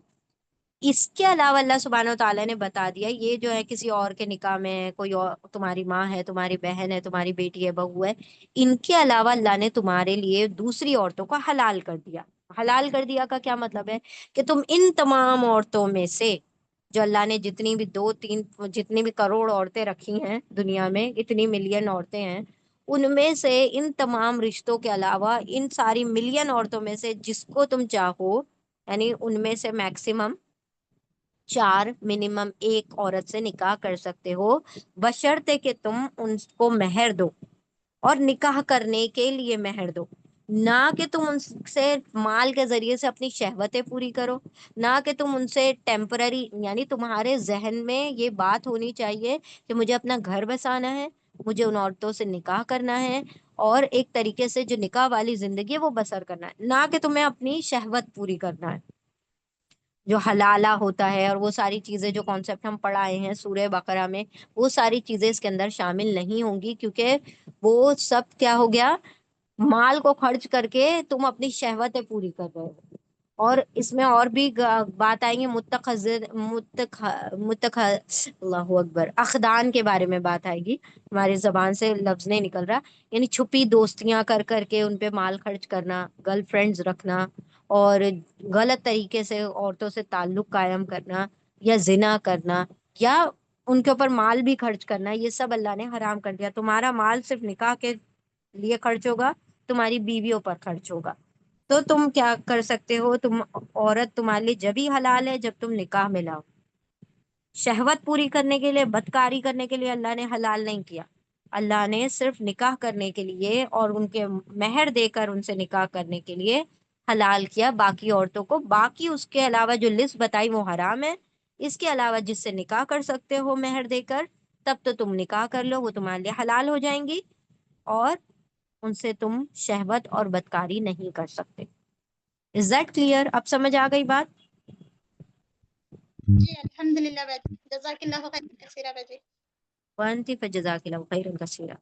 S1: اس کے علاوہ اللہ سبحانہ و تعالیٰ نے بتا دیا، یہ جو ہے کسی اور کے نکاح میں ہے، کوئی اور تمہاری ماں ہے، تمہاری بہن ہے، تمہاری بیٹی ہے، بہو ہے، ان کے علاوہ اللہ نے تمہارے لیے دوسری عورتوں کو حلال کر دیا۔ حلال کر دیا کا کیا مطلب ہے کہ تم ان تمام عورتوں میں سے، جو اللہ نے جتنی بھی دو تین جتنی بھی کروڑ عورتیں رکھی ہیں دنیا میں، اتنی ملین عورتیں ہیں، ان میں سے ان تمام رشتوں کے علاوہ ان ساری ملین عورتوں میں سے جس کو تم چاہو، یعنی ان میں سے میکسیمم 4 منیمم ایک عورت سے نکاح کر سکتے ہو، بشرطے کہ تم ان کو مہر دو، اور نکاح کرنے کے لیے مہر دو، نہ کہ تم ان سے مال کے ذریعے سے اپنی شہوتیں پوری کرو، نہ کہ تم ان سے ٹیمپرری، یعنی تمہارے ذہن میں یہ بات ہونی چاہیے کہ مجھے اپنا گھر بسانا ہے، مجھے ان عورتوں سے نکاح کرنا ہے، اور ایک طریقے سے جو نکاح والی زندگی ہے وہ بسر کرنا ہے، نہ کہ تمہیں اپنی شہوت پوری کرنا ہے، جو حلالہ ہوتا ہے، اور وہ ساری چیزیں جو کانسیپٹ ہم پڑھائے ہیں سورہ بقرہ میں، وہ ساری چیزیں اس کے اندر شامل نہیں ہوں گی، کیونکہ وہ سب کیا ہو گیا، مال کو خرچ کر کے تم اپنی شہوتیں پوری کر رہے ہو۔ اور اس میں اور بھی بات آئیں گے، اللہ اکبر، اخدان کے بارے میں بات آئے گی، ہماری زبان سے لفظ نہیں نکل رہا، یعنی چھپی دوستیاں کر کر کے ان پہ مال خرچ کرنا، گرل فرینڈز رکھنا، اور غلط طریقے سے عورتوں سے تعلق قائم کرنا، یا زنا کرنا، یا ان کے اوپر مال بھی خرچ کرنا، یہ سب اللہ نے حرام کر دیا۔ تمہارا مال صرف نکاح کے لیے خرچ ہوگا، تمہاری بیویوں پر خرچ ہوگا۔ تو تم کیا کر سکتے ہو، تم عورت تمہارے لیے جب ہی حلال ہے جب تم نکاح میں لاؤ، شہوت پوری کرنے کے لیے، بدکاری کرنے کے لیے اللہ نے حلال نہیں کیا، اللہ نے صرف نکاح کرنے کے لیے اور ان کے مہر دے کر ان سے نکاح کرنے کے لیے حلال کیا، باقی عورتوں کو، باقی اس کے علاوہ جو لسٹ بتائی وہ حرام ہے، اس کے علاوہ جس سے نکاح کر سکتے ہو مہر دے کر، تب تو تم نکاح کر لو، وہ تمہارے لیے حلال ہو جائیں گی، اور ان سے تم شہوت اور بدکاری نہیں کر سکتے۔ Is that clear? اب سمجھ آ گئی بات؟
S2: جی الحمدللہ بچے، جزاک اللہ خیر کثیرہ بچے۔
S1: وانتی فجزاک اللہ خیرا کثیرا۔